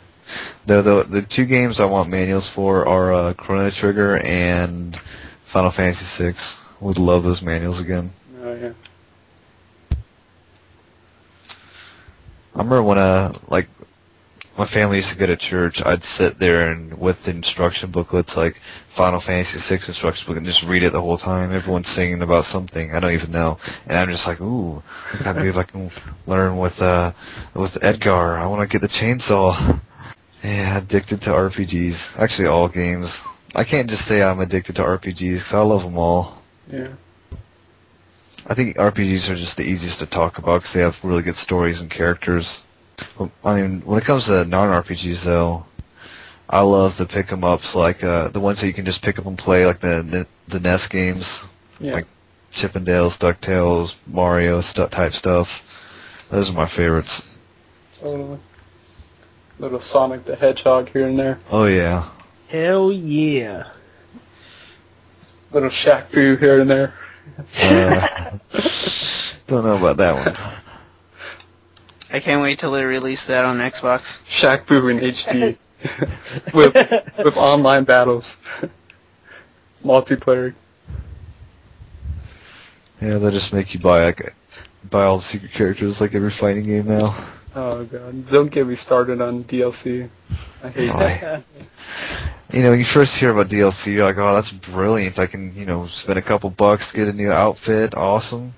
The 2 games I want manuals for are Chrono Trigger and Final Fantasy VI. Would love those manuals again. Oh yeah. I remember when like my family used to go to church, I'd sit there and with the instruction booklets, like Final Fantasy VI instruction book, and just read it the whole time. Everyone's singing about something I don't even know, and I'm just like, ooh, maybe if I can learn with Edgar, I want to get the chainsaw. Yeah, addicted to RPGs. Actually, all games. I can't just say I'm addicted to RPGs because I love them all. Yeah. I think RPGs are just the easiest to talk about because they have really good stories and characters. I mean, when it comes to non-RPGs, though, I love the pick-em-ups, like the ones that you can just pick up and play, like the NES games, Yeah. like Chippendales, DuckTales, Mario type stuff. Those are my favorites. Totally. Little Sonic the Hedgehog here and there. Oh, yeah. Hell yeah. Little Shaq Fu here and there. Don't know about that one. I can't wait till they release that on Xbox. Shaq Fu in HD. with online battles. Multiplayer. Yeah, they'll just make you buy all the secret characters like every fighting game now. Oh god, don't get me started on DLC. I hate that. You know, when you first hear about DLC, you're like, oh, that's brilliant. I can, spend a couple bucks, get a new outfit, awesome.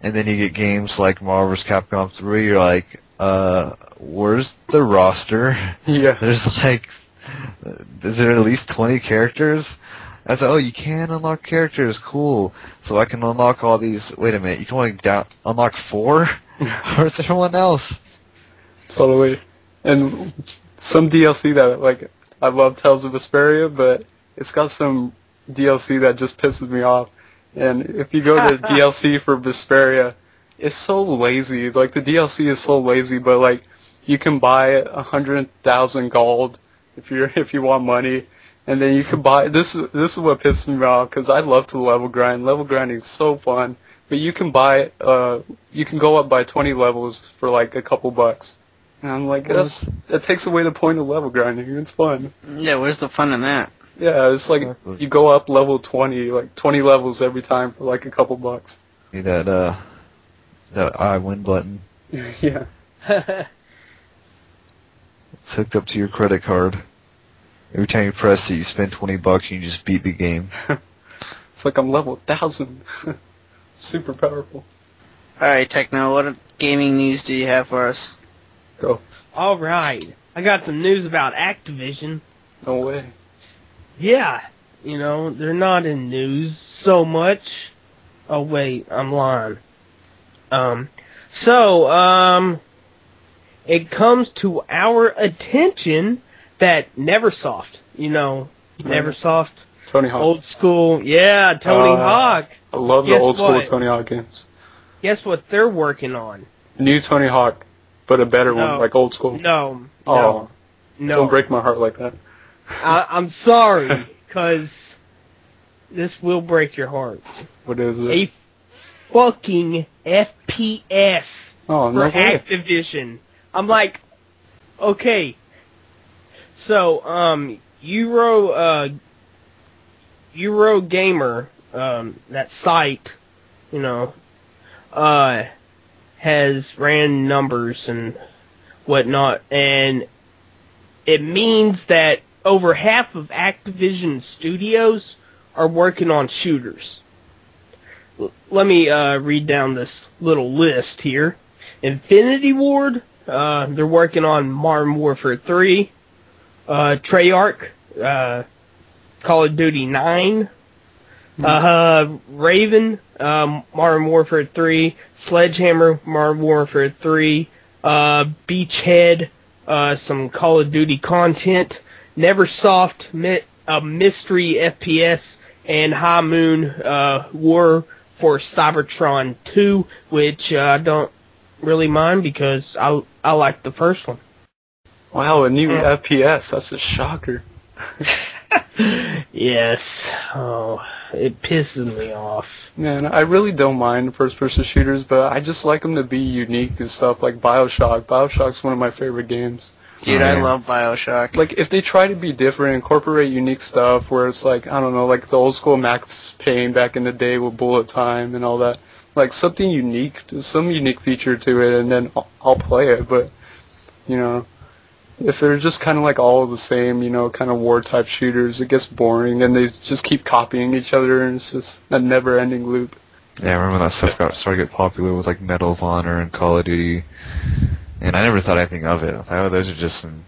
And then you get games like Marvel vs. Capcom 3, you're like, where's the roster? Yeah. There's like, is there at least 20 characters? I said, oh, you can unlock characters, cool. So I can unlock all these, wait a minute, you can only unlock 4? Where's everyone else? Totally. And some DLC that, like, I love Tales of Vesperia, but it's got some DLC that just pisses me off. And if you go to DLC for Vesperia, it's so lazy. Like, the DLC is so lazy, but, like, you can buy 100,000 gold if you want money. And then you can buy, this is what pisses me off, because I love to level grind. Level grinding is so fun. But you can buy, you can go up by 20 levels for, like, a couple bucks. And I'm like, that takes away the point of level grinding. It's fun. Yeah, where's the fun in that? Yeah, it's like you go up level 20, like 20 levels every time for like a couple bucks. See that I win button. Yeah. It's hooked up to your credit card. Every time you press it, you spend $20 and you just beat the game. It's like I'm level 1,000. Super powerful. Alright, Techno, what gaming news do you have for us? Go. Alright, I got some news about Activision. No way. Yeah, you know, they're not in news so much. Oh wait, I'm lying. It comes to our attention that Neversoft, you know, Neversoft, Tony Hawk. old school, yeah, Tony Hawk. I love the old school Tony Hawk games. Guess what they're working on? New Tony Hawk, but a better one, like old school. No. Don't break my heart like that. I'm sorry, because this will break your heart. What is it? A fucking FPS for Activision. I'm like, okay. So, Eurogamer, that site, you know, has ran numbers and whatnot, and it means that over half of Activision studios are working on shooters. Let me read down this little list here. Infinity Ward, they're working on Modern Warfare 3. Treyarch, Call of Duty 9. Raven, Modern Warfare 3. Sledgehammer, Modern Warfare 3. Beachhead, some Call of Duty content. Neversoft, Mystery FPS, and High Moon War for Cybertron 2, which I don't really mind because I like the first one. Wow, a new FPS. That's a shocker. Yes. Oh, it pisses me off. Man, I really don't mind first-person shooters, but I just like them to be unique and stuff, like BioShock. BioShock's one of my favorite games. Dude, I love BioShock. Like, if they try to be different, incorporate unique stuff, where it's like, I don't know, like the old school Max Payne back in the day with bullet time and all that. Like, something unique, some unique feature to it, and then I'll play it, but, you know, if they're just kind of like all the same, you know, kind of war-type shooters, it gets boring, and they just keep copying each other, and it's just a never-ending loop. Yeah, I remember when that stuff started to get popular with, like, Medal of Honor and Call of Duty. And I never thought anything of it. I thought, oh, those are just some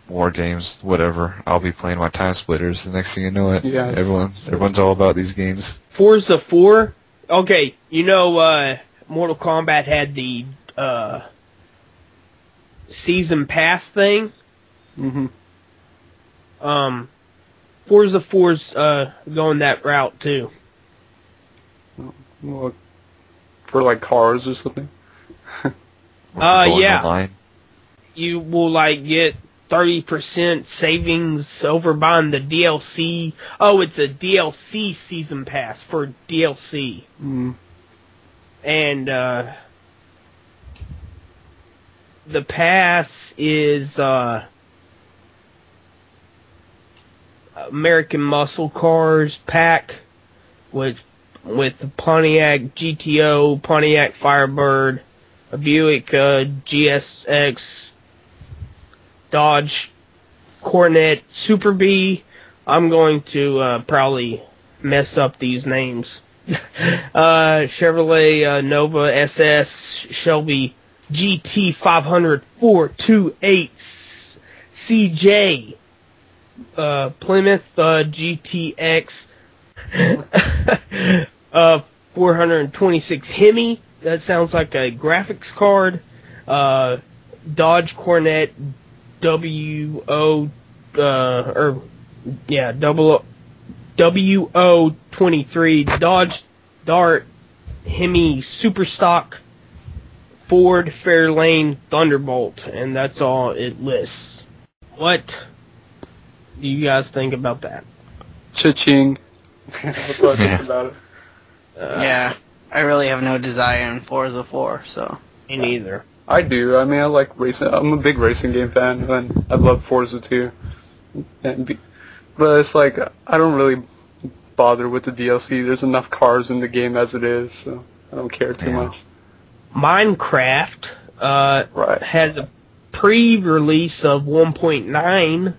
war games, whatever. I'll be playing my Time Splitters. The next thing you know it, everyone's all about these games. Forza 4? Okay, you know, Mortal Kombat had the, season pass thing? Mm-hmm. Forza 4's, going that route, too. Well, for, like, cars or something? Yeah. Online. You will, like, get 30% savings over buying the DLC. Oh, it's a DLC season pass for DLC. Mm. And, the pass is, American Muscle Cars pack with the Pontiac GTO, Pontiac Firebird, a Buick GSX, Dodge Coronet Super B. I'm going to probably mess up these names. Chevrolet Nova SS, Shelby GT 500 428 CJ, Plymouth GTX 426 Hemi. That sounds like a graphics card. Dodge Cornet WO23 Dodge Dart Hemi Superstock Ford Fairlane Thunderbolt, and that's all it lists. What do you guys think about that? Cha-ching. That's what I think about it. Yeah, I really have no desire in Forza 4, so. Me neither. I do. I mean, I like racing. I'm a big racing game fan, and I love Forza too. But it's like, I don't really bother with the DLC. There's enough cars in the game as it is, so I don't care too much. Minecraft has a pre-release of 1.9,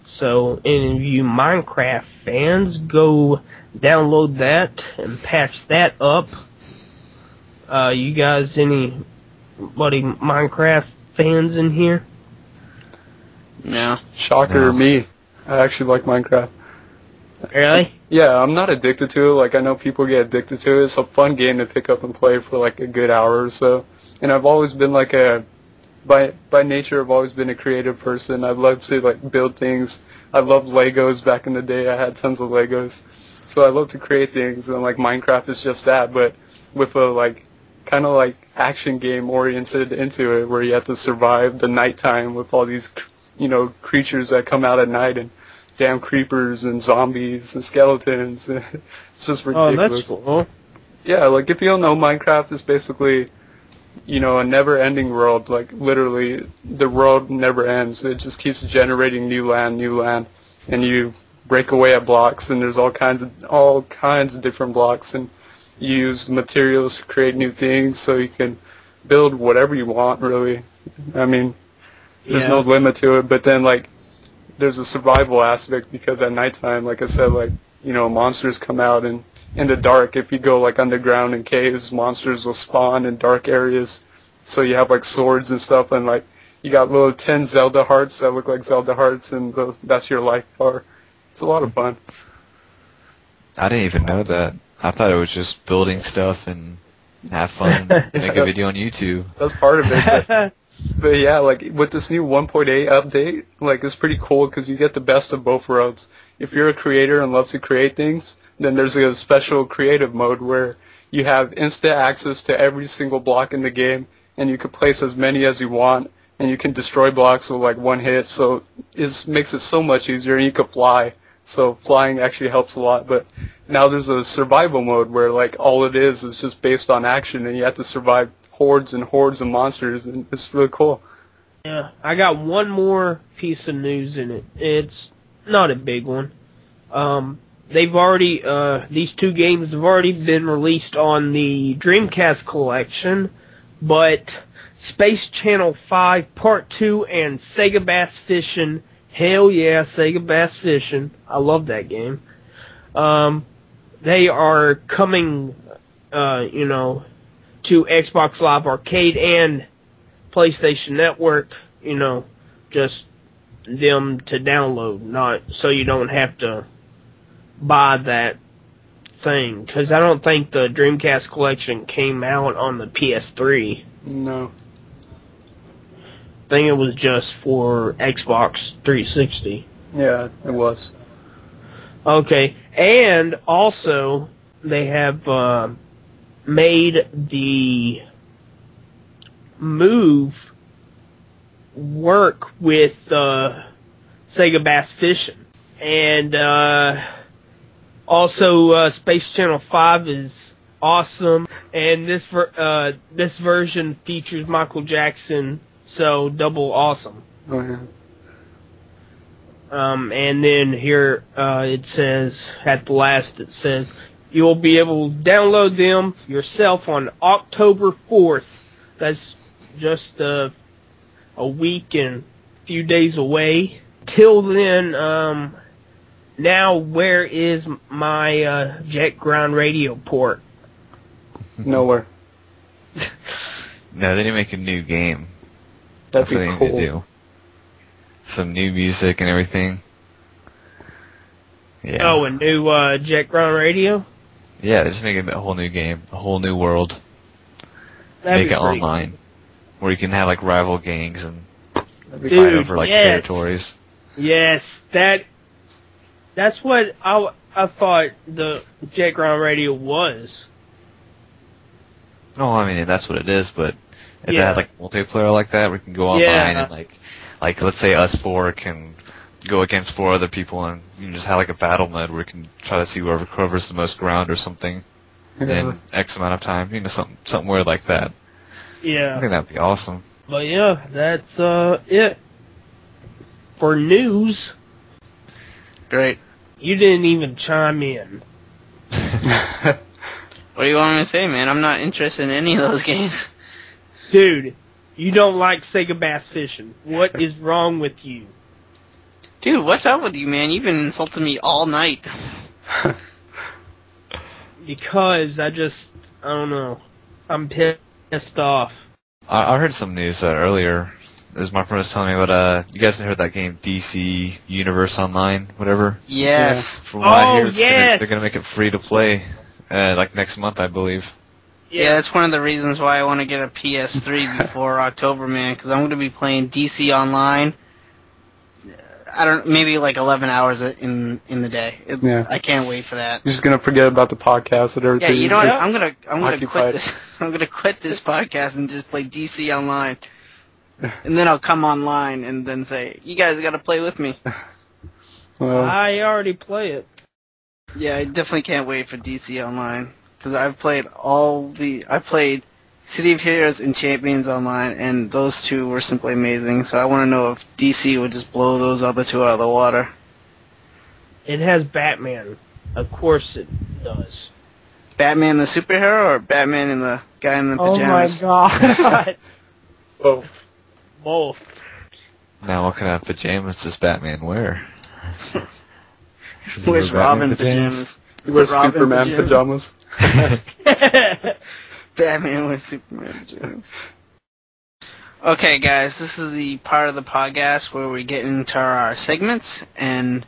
so any of you Minecraft fans, go download that and patch that up. You guys, anybody Minecraft fans in here? No. Shocker, me. I actually like Minecraft. Really? Yeah, I'm not addicted to it. Like, I know people get addicted to it. It's a fun game to pick up and play for like a good hour or so. And I've always been like by nature, I've always been a creative person. I love to like build things. I loved Legos back in the day. I had tons of Legos. So I love to create things, and like Minecraft is just that, but with a like kind of like action game oriented into it, where you have to survive the nighttime with all these, you know, creatures that come out at night, and damn creepers and zombies and skeletons. It's just ridiculous. Oh, that's cool. Yeah, like if you don't know, Minecraft is basically, you know, a never-ending world. Like literally, the world never ends. It just keeps generating new land, and you break away at blocks, and there's all kinds of different blocks, and you use materials to create new things, so you can build whatever you want. Really, I mean, there's no limit to it. But then like, there's a survival aspect, because at nighttime, like I said, like, you know, monsters come out, and in the dark, if you go like underground in caves, monsters will spawn in dark areas. So you have like swords and stuff, and like you got little 10 Zelda hearts that look like Zelda hearts, and that's your life bar. It's a lot of fun. I didn't even know that. I thought it was just building stuff and have fun, make a video on YouTube. That's part of it. But yeah, like with this new 1.8 update, like it's pretty cool because you get the best of both worlds. If you're a creator and love to create things, then there's a special creative mode where you have instant access to every single block in the game, and you can place as many as you want, and you can destroy blocks with like one hit. So it makes it so much easier, and you can fly. So flying actually helps a lot. But now there's a survival mode where like all it is just based on action, and you have to survive hordes and hordes of monsters, and it's really cool. Yeah, I got one more piece of news in it. It's not a big one. They've already, these two games have already been released on the Dreamcast collection, but Space Channel 5 Part 2 and Sega Bass Fishing, hell yeah, Sega Bass Fishing, I love that game. They are coming, you know, to Xbox Live Arcade and PlayStation Network, you know, just them to download, not so you don't have to buy that thing, because I don't think the Dreamcast collection came out on the PS3. No. I think it was just for Xbox 360. Yeah, it was. Okay, and also they have made the Move work with Sega Bass Fishing, and also Space Channel 5 is awesome, and this version features Michael Jackson, so double awesome. Oh yeah. And then here it says, at the last it says, you will be able to download them yourself on October 4th. That's just a week and a few days away. Till then, now where is my Jet Ground Radio port? Nowhere. No, they didn't make a new game. That'd That's what be they need cool. to do. Some new music and everything. Yeah. Oh, a new Jet Ground Radio? Yeah, just make it a whole new game, a whole new world. That'd Make be it pretty online. where you can have like rival gangs and Dude, fight over like yes. territories. Yes, that's what I thought the Jet Ground Radio was. No, I mean that's what it is, but if it Yeah. had like multiplayer like that, we can go online and like let's say us four can go against four other people, and you just have like a battle mode where we can try to see whoever covers the most ground or something in X amount of time. You know, something weird like that. Yeah. I think that'd be awesome. But yeah, that's it for news. Great. You didn't even chime in. What do you want me to say, man? I'm not interested in any of those games. Dude, you don't like Sega Bass Fishing. What is wrong with you? Dude, what's up with you, man? You've been insulting me all night. Because I don't know. I'm pissed off. I heard some news earlier. As my friend was telling me about, you guys heard that game DC Universe Online, whatever? Yes. From what I hear, yes! they're gonna make it free to play, like next month, I believe. Yeah, that's one of the reasons why I want to get a PS3 before October, man, because I'm going to be playing DC Online. Maybe like 11 hours in the day. I can't wait for that. You're just gonna forget about the podcast and everything. Yeah, you know what? I'm gonna quit occupied. this. I'm gonna quit this podcast and just play DC Online, and then I'll come online and then say, "You guys got to play with me." Well, I already play it. Yeah, I definitely can't wait for DC Online because I've played I played City of Heroes and Champions Online, and those two were simply amazing. So I want to know if DC would just blow those other two out of the water. It has Batman. Of course it does. Batman the superhero or Batman and the guy in the pajamas? Oh my god. oh, Both. Now, what kind of pajamas does Batman wear? Does he Where's wear Batman Robin pajamas? he wears Robin Superman pajamas. Batman with Superman pajamas. Okay, guys, this is the part of the podcast where we get into our segments, and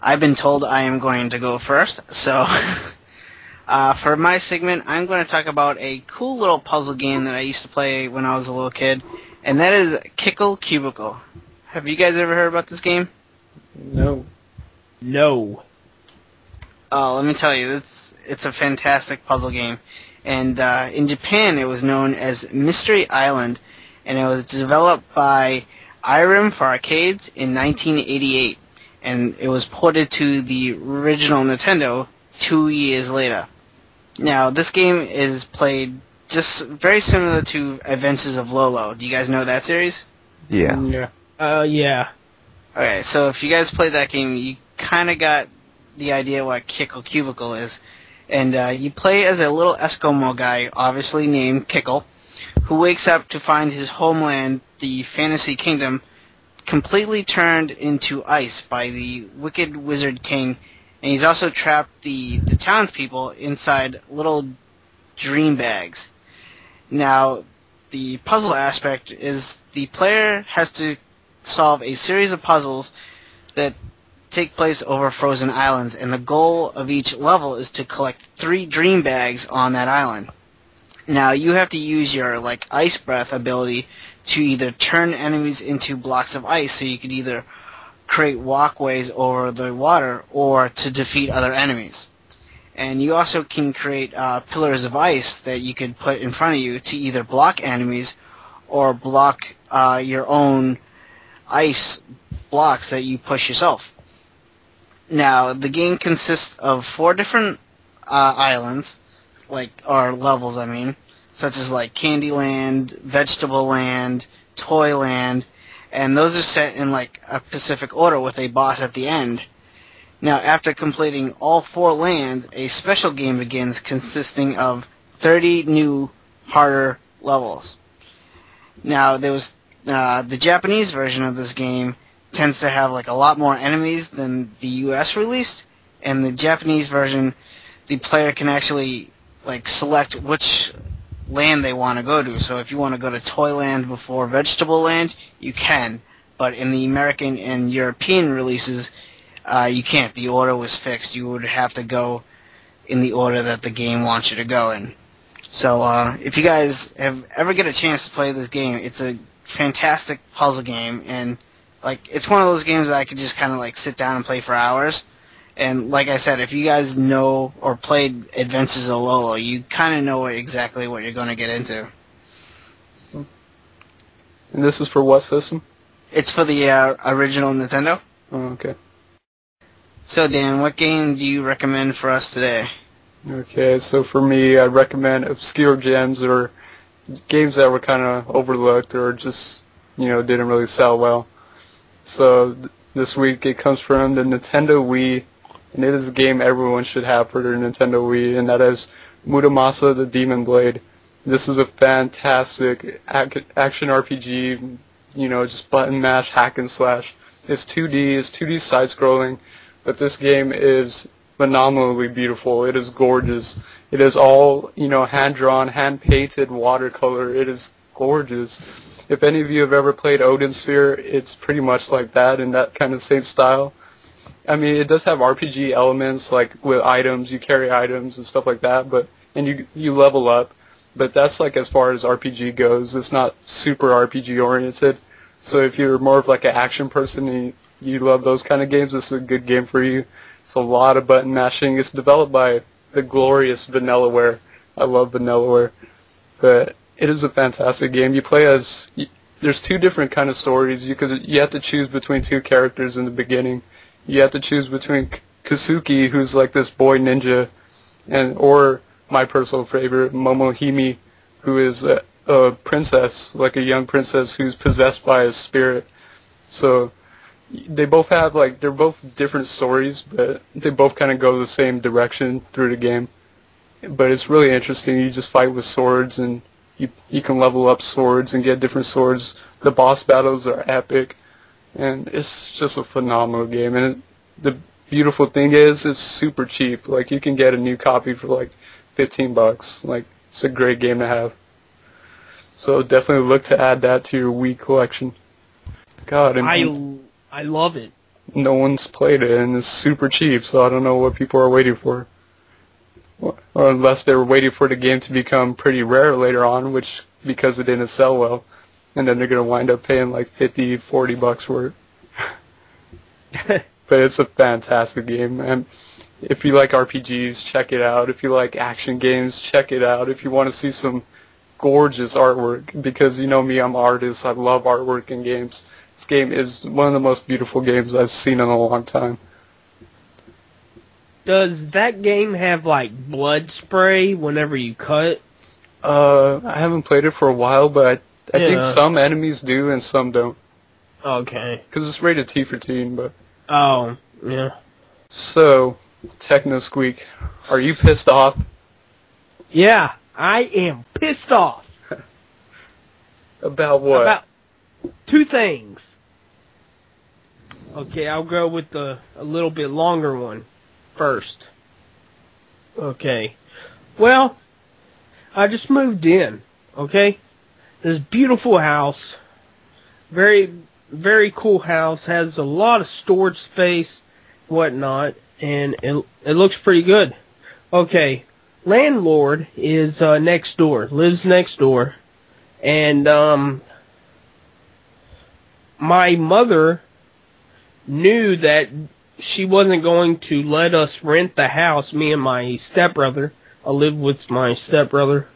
I've been told I am going to go first, so for my segment, I'm going to talk about a cool little puzzle game that I used to play when I was a little kid, and that is Kickle Cubicle. Have you guys ever heard about this game? No. No. Oh, let me tell you, it's a fantastic puzzle game. And in Japan, it was known as Mystery Island, and it was developed by Irem for arcades in 1988, and it was ported to the original Nintendo 2 years later. Now, this game is played just very similar to Adventures of Lolo. Do you guys know that series? Yeah. Yeah. Yeah. Okay, so if you guys played that game, you kind of got the idea what Kickle Cubicle is. And you play as a little Eskimo guy, obviously named Kickle, who wakes up to find his homeland, the Fantasy Kingdom, completely turned into ice by the Wicked Wizard King, and he's also trapped the townspeople inside little dream bags. Now, the puzzle aspect is the player has to solve a series of puzzles that take place over frozen islands, and the goal of each level is to collect 3 dream bags on that island. Now, you have to use your ice breath ability to either turn enemies into blocks of ice, so you could either create walkways over the water or to defeat other enemies. And you also can create pillars of ice that you could put in front of you to either block enemies or block your own ice blocks that you push yourself. Now, the game consists of 4 different islands, or levels, I mean, such as Candyland, Vegetable Land, Toyland, and those are set in a specific order with a boss at the end. Now, after completing all 4 lands, a special game begins consisting of 30 new, harder levels. Now, there was the Japanese version of this game tends to have a lot more enemies than the US released, and the Japanese version, the player can actually select which land they want to go to. So if you want to go to Toyland before Vegetable Land, you can, but in the American and European releases, you can't. The order was fixed. You would have to go in the order that the game wants you to go in. So if you guys have ever get a chance to play this game, it's a fantastic puzzle game, and like it's one of those games that I could just kind of like sit down and play for hours. And like I said, if you guys know or played Adventures of Lolo, you kind of know exactly what you're going to get into. And this is for what system? It's for the original Nintendo. Oh, okay. So Dan, what game do you recommend for us today? Okay, so for me, I recommend obscure gems or games that were kind of overlooked or just, didn't really sell well. So this week it comes from the Nintendo Wii, and it is a game everyone should have for their Nintendo Wii, and that is Muramasa the Demon Blade. This is a fantastic action RPG, just button mash, hack and slash. It's 2D side-scrolling, but this game is phenomenally beautiful. It is gorgeous. It is all, hand-drawn, hand-painted watercolor. It is gorgeous. If any of you have ever played Odin Sphere, it's pretty much like that, in that kind of same style. I mean, it does have RPG elements, like with items, you carry items and stuff like that, and you level up. But that's like as far as RPG goes. It's not super RPG oriented. So if you're more of like an action person and you love those kind of games, this is a good game for you. It's a lot of button mashing. It's developed by the glorious Vanillaware. I love Vanillaware. But it is a fantastic game. You play as... There's two different kind of stories. You have to choose between two characters in the beginning. You have to choose between Kasuki, who's like this boy ninja, or my personal favorite, Momohime, who is a princess, like a young princess who's possessed by a spirit. So they both have they're both different stories, but they both kind of go the same direction through the game. But it's really interesting. You just fight with swords, and you can level up swords and get different swords. The boss battles are epic, and it's just a phenomenal game. And the beautiful thing is, it's super cheap. Like, you can get a new copy for like $15. Like, it's a great game to have. So definitely look to add that to your Wii collection. God, I love it. No one's played it, and it's super cheap, so I don't know what people are waiting for. Or unless they were waiting for the game to become pretty rare later on, because it didn't sell well, and then they're going to wind up paying like $50, $40 for it. But it's a fantastic game, and if you like RPGs, check it out. If you like action games, check it out. If you want to see some gorgeous artwork, because you know me, I'm an artist. I love artwork in games. This game is one of the most beautiful games I've seen in a long time. Does that game have like blood spray whenever you cut? I haven't played it for a while, but I think some enemies do and some don't. Okay. Because it's rated T for teen, but... Oh, yeah. So, Technosqueek, are you pissed off? Yeah, I am pissed off. About what? About two things. Okay, I'll go with a little bit longer one first. Okay. Well, I just moved in, okay? This beautiful house, very, very cool house, has a lot of storage space, whatnot, and it looks pretty good. Okay, landlord is next door, lives next door, and my mother knew that she wasn't going to let us rent the house, me and my stepbrother. I live with my stepbrother.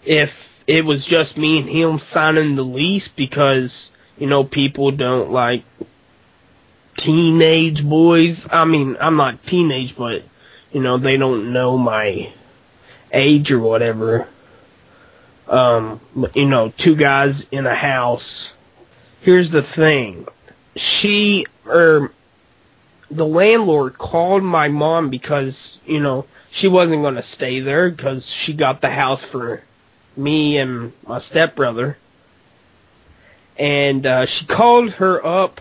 If it was just me and him signing the lease, because, you know, people don't like teenage boys. I mean, I'm not teenage, but, you know, they don't know my age or whatever. You know, two guys in a house. Here's the thing. The landlord called my mom because, you know, she wasn't going to stay there because she got the house for me and my stepbrother. And she called her up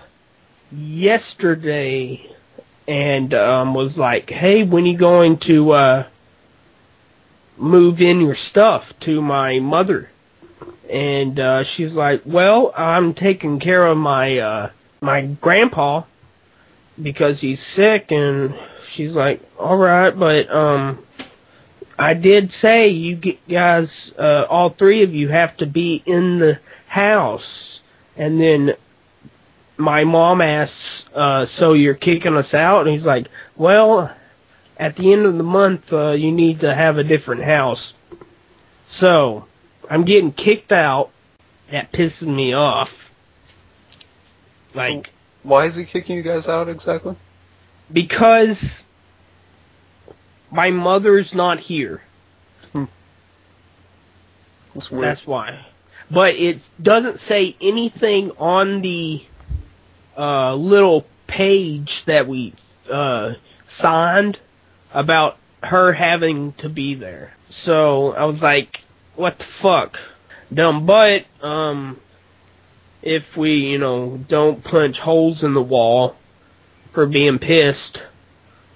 yesterday and was like, hey, when are you going to move in your stuff to my mother? And she's like, well, I'm taking care of my my grandpa because he's sick. And she's like, all right, but I did say you guys, all three of you have to be in the house. And then my mom asks, so you're kicking us out? And he's like, well, at the end of the month, you need to have a different house. So, I'm getting kicked out. That pisses me off. Like, so why is he kicking you guys out exactly? Because my mother's not here. That's weird. That's why. But it doesn't say anything on the little page that we signed about her having to be there. So I was like, what the fuck? Dumb butt, if we, don't punch holes in the wall for being pissed,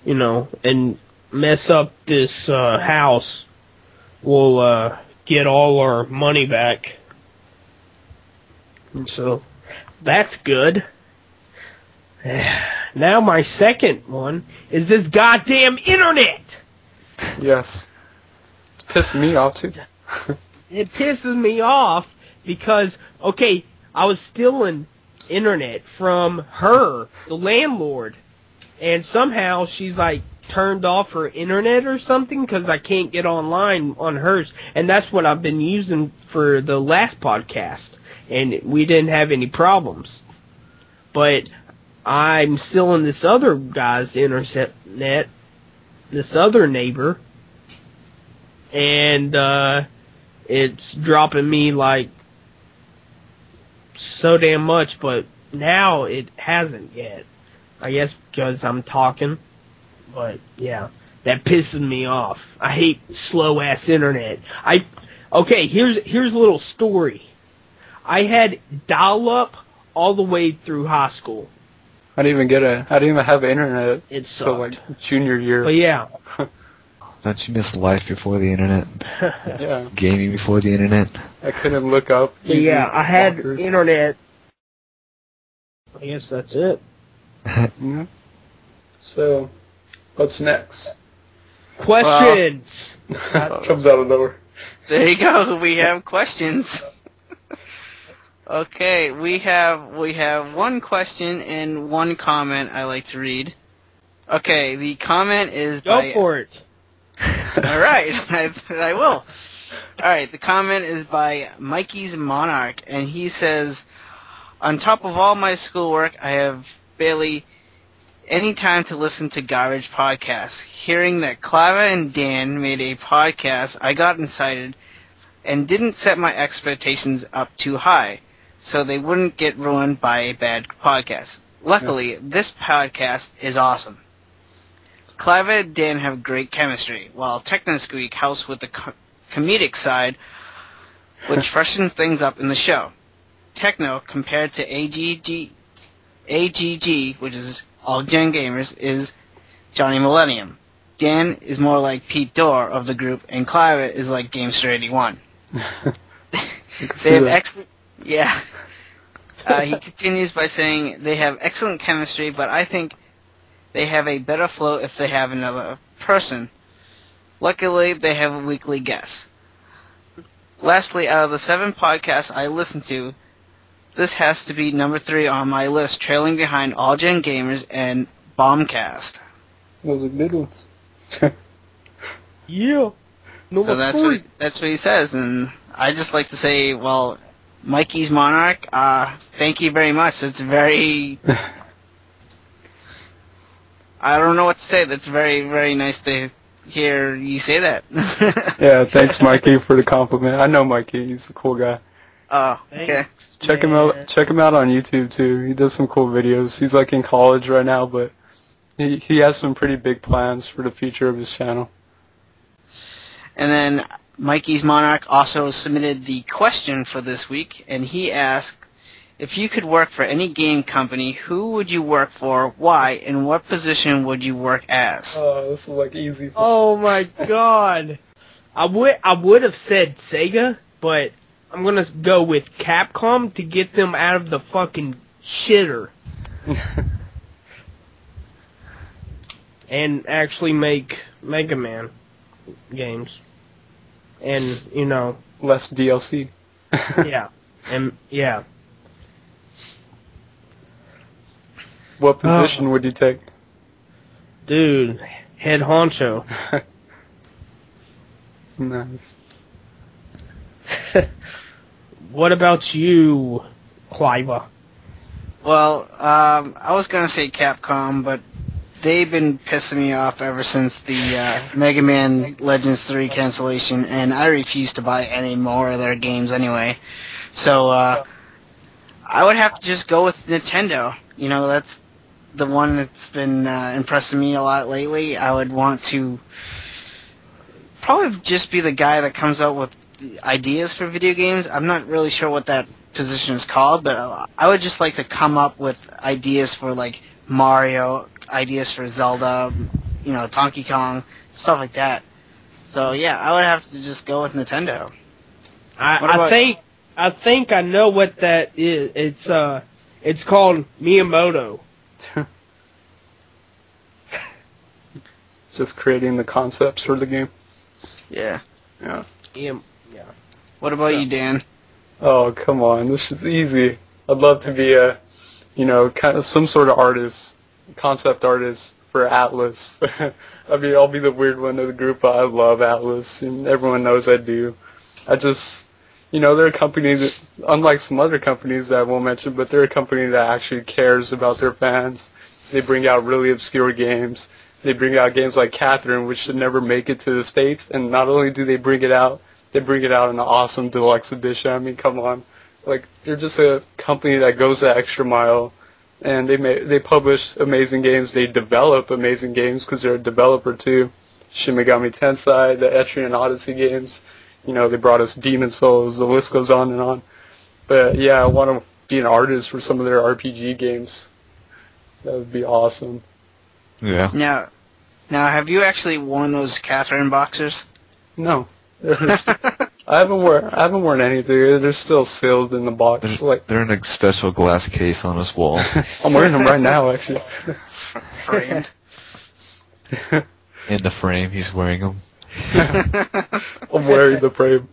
and mess up this house, we'll get all our money back. So that's good. Now my second one is this goddamn internet. Yes. It's pissing me off too. It pisses me off because, okay, I was stealing internet from her, the landlord, and somehow she's like turned off her internet or something because I can't get online on hers, and that's what I've been using for the last podcast, and we didn't have any problems. But I'm stealing this other guy's internet, this other neighbor, and it's dropping me like so damn much, but now it hasn't yet. I guess because I'm talking, but yeah, that pisses me off. I hate slow ass internet. Okay, here's a little story. I had dial-up all the way through high school. I didn't even have internet. It sucked. So like junior year. But yeah. Don't you miss life before the internet? Yeah. Gaming before the internet? I couldn't look up. Yeah, I had walkers. internet. I guess that's it. Yeah. So, what's next? Questions. Comes out of nowhere. There you go. We have questions. Okay, we have one question and one comment I like to read. Okay, the comment is Go for it. All right, I will. All right, the comment is by Mikey's Monarch, and he says, on top of all my schoolwork, I have barely any time to listen to garbage podcasts. Hearing that Clava and Dan made a podcast, I got excited and didn't set my expectations up too high, so they wouldn't get ruined by a bad podcast. Luckily, this podcast is awesome. Clava and Dan have great chemistry, while TechnosqueK helps with the comedic side, which freshens things up in the show. Techno, compared to AGG, which is All Gen Gamers, is Johnny Millennium. Dan is more like Pete Dorr of the group, and Clava is like Gamester 81. They have excellent... Yeah. He continues by saying they have excellent chemistry, but I think they have a better flow if they have another person. Luckily, they have a weekly guest. Lastly, out of the 7 podcasts I listen to, this has to be number 3 on my list, trailing behind All Gen Gamers and Bombcast. Those are good ones. Yeah. So that's what he says, and I just like to say, well, Mikey's Monarch, thank you very much. It's very... I don't know what to say. That's very, very nice to hear you say that. Yeah, thanks, Mikey, for the compliment. I know Mikey. He's a cool guy. Oh, okay. Check him out. Check him out on YouTube too. He does some cool videos. He's like in college right now, but he has some pretty big plans for the future of his channel. And then Mikey's Monarch also submitted the question for this week, and he asked, if you could work for any game company, who would you work for, why, and what position would you work as? Oh, this is like easy. Oh my god. I would have said Sega, but I'm gonna go with Capcom to get them out of the fucking shitter. And actually make Mega Man. games. And, you know... Less DLC. Yeah. And, yeah. What position would you take? Dude, head honcho. Nice. What about you, Cliva? Well, I was gonna say Capcom, but they've been pissing me off ever since the Mega Man Legends 3 cancellation, and I refuse to buy any more of their games anyway. So, I would have to just go with Nintendo. You know, that's the one that's been impressing me a lot lately. I would want to probably just be the guy that comes up with ideas for video games. I'm not really sure what that position is called, but I would just like to come up with ideas for, like, Mario, ideas for Zelda, you know, Donkey Kong, stuff like that. So yeah, I would have to just go with Nintendo. I think I know what that is. It's called Miyamoto. Just creating the concepts for the game. Yeah. Yeah. Yeah. What about you, Dan? Oh, come on. This is easy. I'd love to be a, you know, kind of some sort of artist, concept artist for Atlas. I mean, I'll be the weird one of the group, but I love Atlas, and everyone knows I do. I just, you know, they're a company that, unlike some other companies that I won't mention, but they're a company that actually cares about their fans. They bring out really obscure games. They bring out games like Catherine, which should never make it to the States, and not only do they bring it out in an awesome deluxe edition. I mean, come on. Like, they're just a company that goes the extra mile, and they publish amazing games. They develop amazing games because they're a developer too. Shin Megami Tensei, the Etrian Odyssey games. You know, they brought us Demon Souls. The list goes on and on. But yeah, I want to be an artist for some of their RPG games. That would be awesome. Yeah. Now, have you actually worn those Catherine boxers? No. I haven't worn anything. They're still sealed in the box. They're in a special glass case on his wall. I'm wearing them right now, actually. Framed. In the frame, he's wearing them. I'm wearing the frame.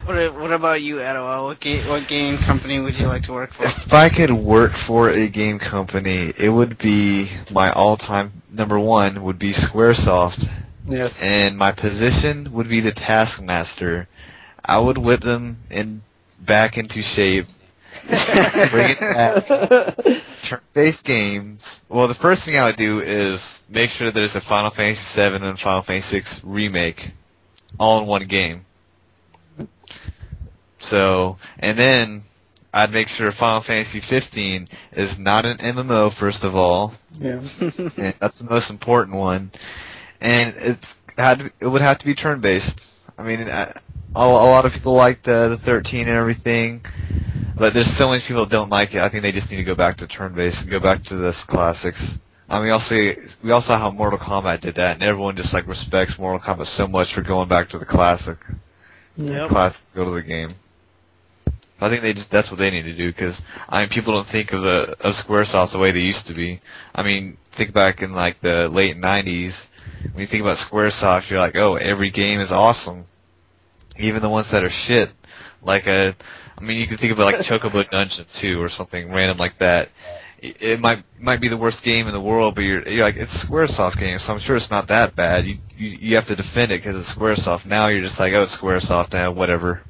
What about you, Edo? What game company would you like to work for? If I could work for a game company, it would be my all-time number one would be Squaresoft. Yes. And my position would be the Taskmaster. I would whip them back into shape. Bring it back. Turn-based games. Well, the first thing I would do is make sure there's a Final Fantasy VII and Final Fantasy VI remake all in one game. So, and then I'd make sure Final Fantasy 15 is not an MMO, first of all. Yeah. And that's the most important one. And it would have to be turn-based. I mean, a lot of people like the 13 and everything, but there's so many people that don't like it. I think they just need to go back to turn-based and go back to the classics. I mean, we also saw how Mortal Kombat did that, and everyone just like respects Mortal Kombat so much for going back to the classic. Yep. Classics go to the game. I think that's what they need to do, because I mean, people don't think of Squaresoft the way they used to be. I mean, think back in like the late 90s. When you think about Squaresoft, you're like, oh, every game is awesome, even the ones that are shit. Like I mean, you can think about like Chocobo Dungeon 2 or something random like that. It might be the worst game in the world, but you're like, it's a Squaresoft game, so I'm sure it's not that bad. You have to defend it because it's Squaresoft. Now you're just like, oh, it's Squaresoft now, whatever.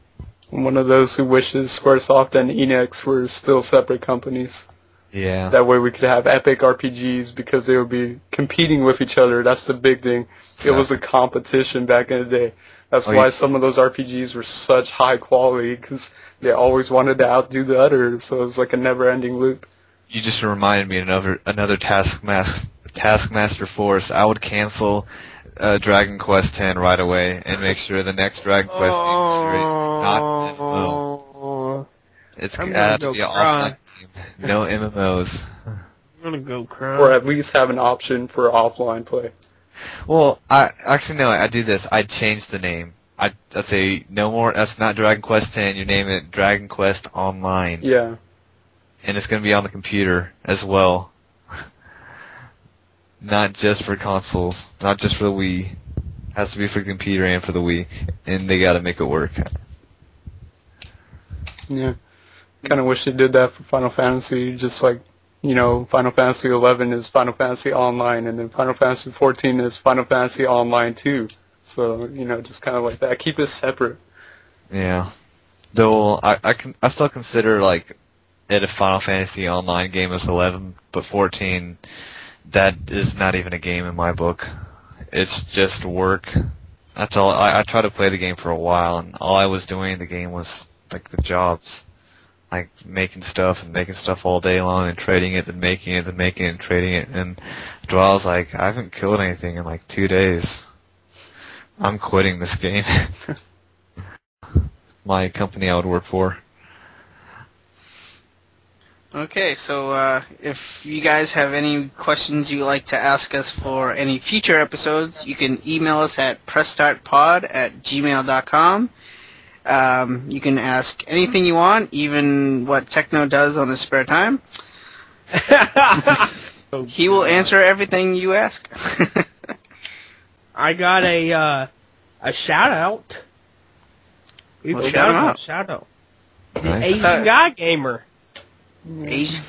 I'm one of those who wishes Squaresoft and Enix were still separate companies. Yeah. That way we could have epic RPGs because they would be competing with each other. That's the big thing. It was a competition back in the day. That's why some of those RPGs were such high quality, because they always wanted to outdo the others. So it was like a never-ending loop. You just reminded me of another Taskmaster Force. I would cancel Dragon Quest X right away and make sure the next Dragon Quest series is not an MMO. It's got to be an offline game. No MMOs. I'm gonna go cry. Or at least have an option for offline play. Well, I do this. I'd change the name. I'd say no more. That's not Dragon Quest X. You name it Dragon Quest Online. Yeah. And it's going to be on the computer as well. Not just for consoles. Not just for the Wii. Has to be freaking Peter and for the Wii, and they got to make it work. Yeah. Kind of wish they did that for Final Fantasy, just like, Final Fantasy 11 is Final Fantasy Online, and then Final Fantasy 14 is Final Fantasy Online 2. So, just kind of like that. Keep it separate. Yeah. Though I still consider like it a Final Fantasy Online game is 11, but 14, that is not even a game in my book. It's just work. That's all. I tried to play the game for a while, and all I was doing in the game was like the jobs. Like making stuff all day long and trading it and making it and making it and trading it, and after a while I was like, I haven't killed anything in like 2 days. I'm quitting this game. My company I would work for. Okay, so if you guys have any questions you'd like to ask us for any future episodes, you can email us at pressstartpod@gmail.com. You can ask anything you want, even what Techno does on his spare time. He will answer everything you ask. I got a shout out. Well, shout him out. Shout out. The Nice. Asian Guy Gamer. Asian.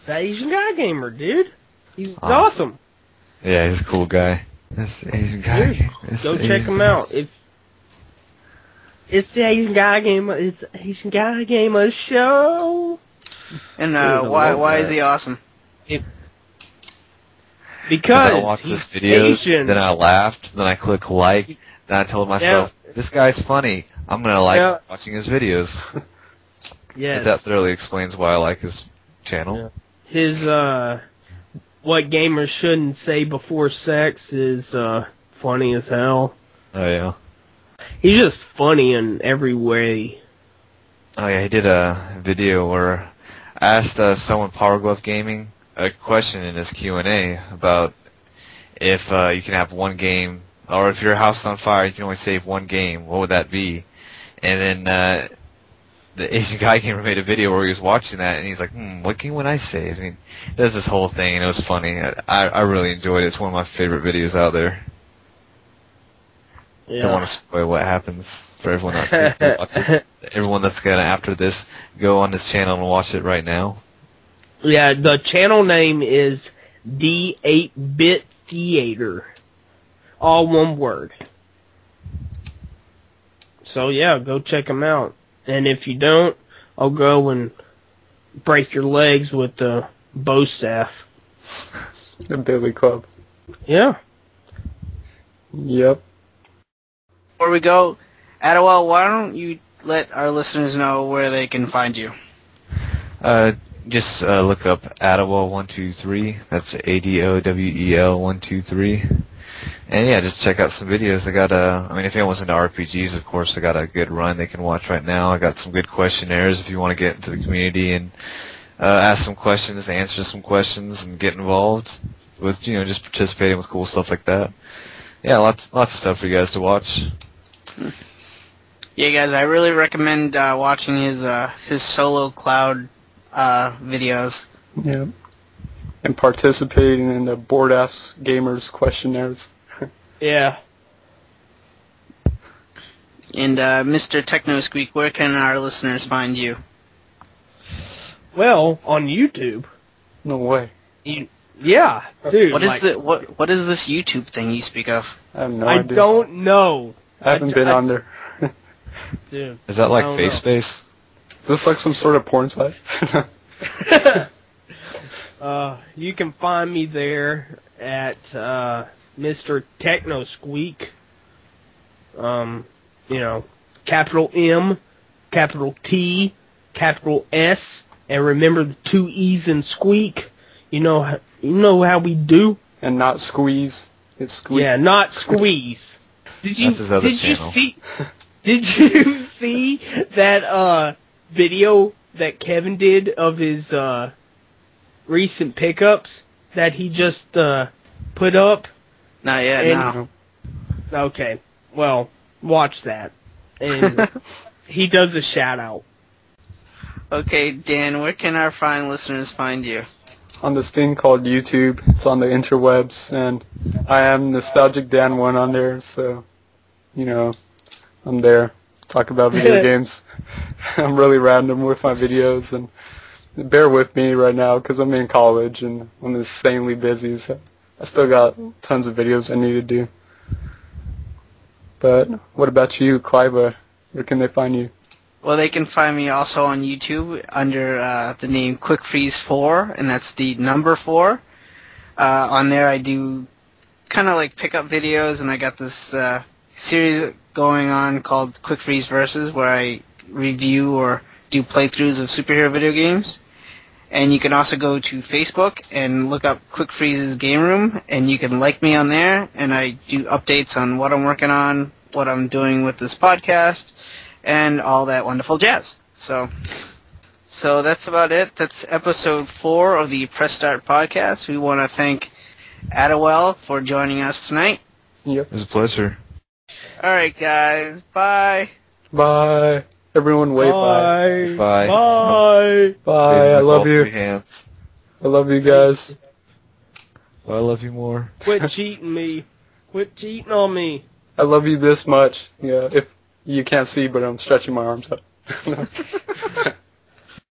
The Asian Guy Gamer, dude. He's awesome. Yeah, he's a cool guy. This Asian guy. Go check him out. It's the Asian Guy Gamer. It's the Asian Guy Gamer show. And why is he awesome? Because I watched this video, Asian. then I laughed, then I clicked like, then I told myself, this guy's funny. I'm gonna like watching his videos. Yes. That thoroughly explains why I like his channel. His what gamers shouldn't say before sex is funny as hell. Oh yeah. He's just funny in every way. Oh yeah, he did a video where I asked someone Power Glove Gaming a question in his Q&A about if you can have one game, or if your house is on fire, you can only save one game. What would that be? And then the Asian Guy Gamer made a video where he was watching that, and he's like, what game would I save? And he does this whole thing, and it was funny. I really enjoyed it. It's one of my favorite videos out there. Yeah. Don't want to spoil what happens for everyone that watch it. Everyone that's gonna after this go on this channel and watch it right now. Yeah, the channel name is D8-Bit Theater. All one word. So yeah, go check him out. And if you don't, I'll go and break your legs with the bow staff. The Billyclub. Yeah. Yep. Before we go, Adewell, why don't you let our listeners know where they can find you? Just look up Adewell123. That's ADOWEL123. And yeah, just check out some videos. I got if anyone's into RPGs, of course, I got a good run they can watch right now. I got some good questionnaires if you want to get into the community and ask some questions, answer some questions, and get involved with just participating with cool stuff like that. Yeah, lots of stuff for you guys to watch. Yeah, guys, I really recommend watching his solo cloud videos. Yeah. And participating in the bored-ass gamers questionnaires. Yeah. And Mr. Technosqueek, where can our listeners find you? Well, on YouTube. No way. Yeah, dude. What is what is this YouTube thing you speak of? I have no I idea. don't know. I haven't been on there. Dude. Is that like I don't know. FaceSpace? Is this like some sort of porn site? You can find me there at MrTechnosqueek. Capital M, capital T, capital S, and remember the 2 E's in squeak. You know how we do. And not squeeze. It's squeeze. Yeah, not squeeze. Did you That's his other channel. Did you see that video that Kevin did of his recent pickups that he just put up? Not yet, no. Okay, well, watch that. And he does a shout out. Okay, Dan, where can our fine listeners find you? On this thing called YouTube. It's on the interwebs, and I am Nostalgic Dan 1 on there, so, I'm there. Talk about video games. I'm really random with my videos, and bear with me right now because I'm in college and I'm insanely busy, so I still got tons of videos I need to do. But what about you, Clive? Where can they find you? Well, they can find me also on YouTube under the name QuickFreeze4, and that's the number 4. On there I do kind of like pickup videos, and I got this series going on called Quick Freeze Versus, where I review or do playthroughs of superhero video games. And you can also go to Facebook and look up Quick Freeze's Game Room, and you can like me on there, and I do updates on what I'm working on, what I'm doing with this podcast, and all that wonderful jazz. So that's about it. That's episode 4 of the Press Start podcast. We want to thank Adewell for joining us tonight. Yep. It was a pleasure. All right, guys. Bye. Bye. Everyone wave Bye. Bye. Bye. Bye. I love you. Hands. I love you guys. I love you more. Quit cheating me. Quit cheating on me. I love you this much. Yeah, if you can't see, but I'm stretching my arms out.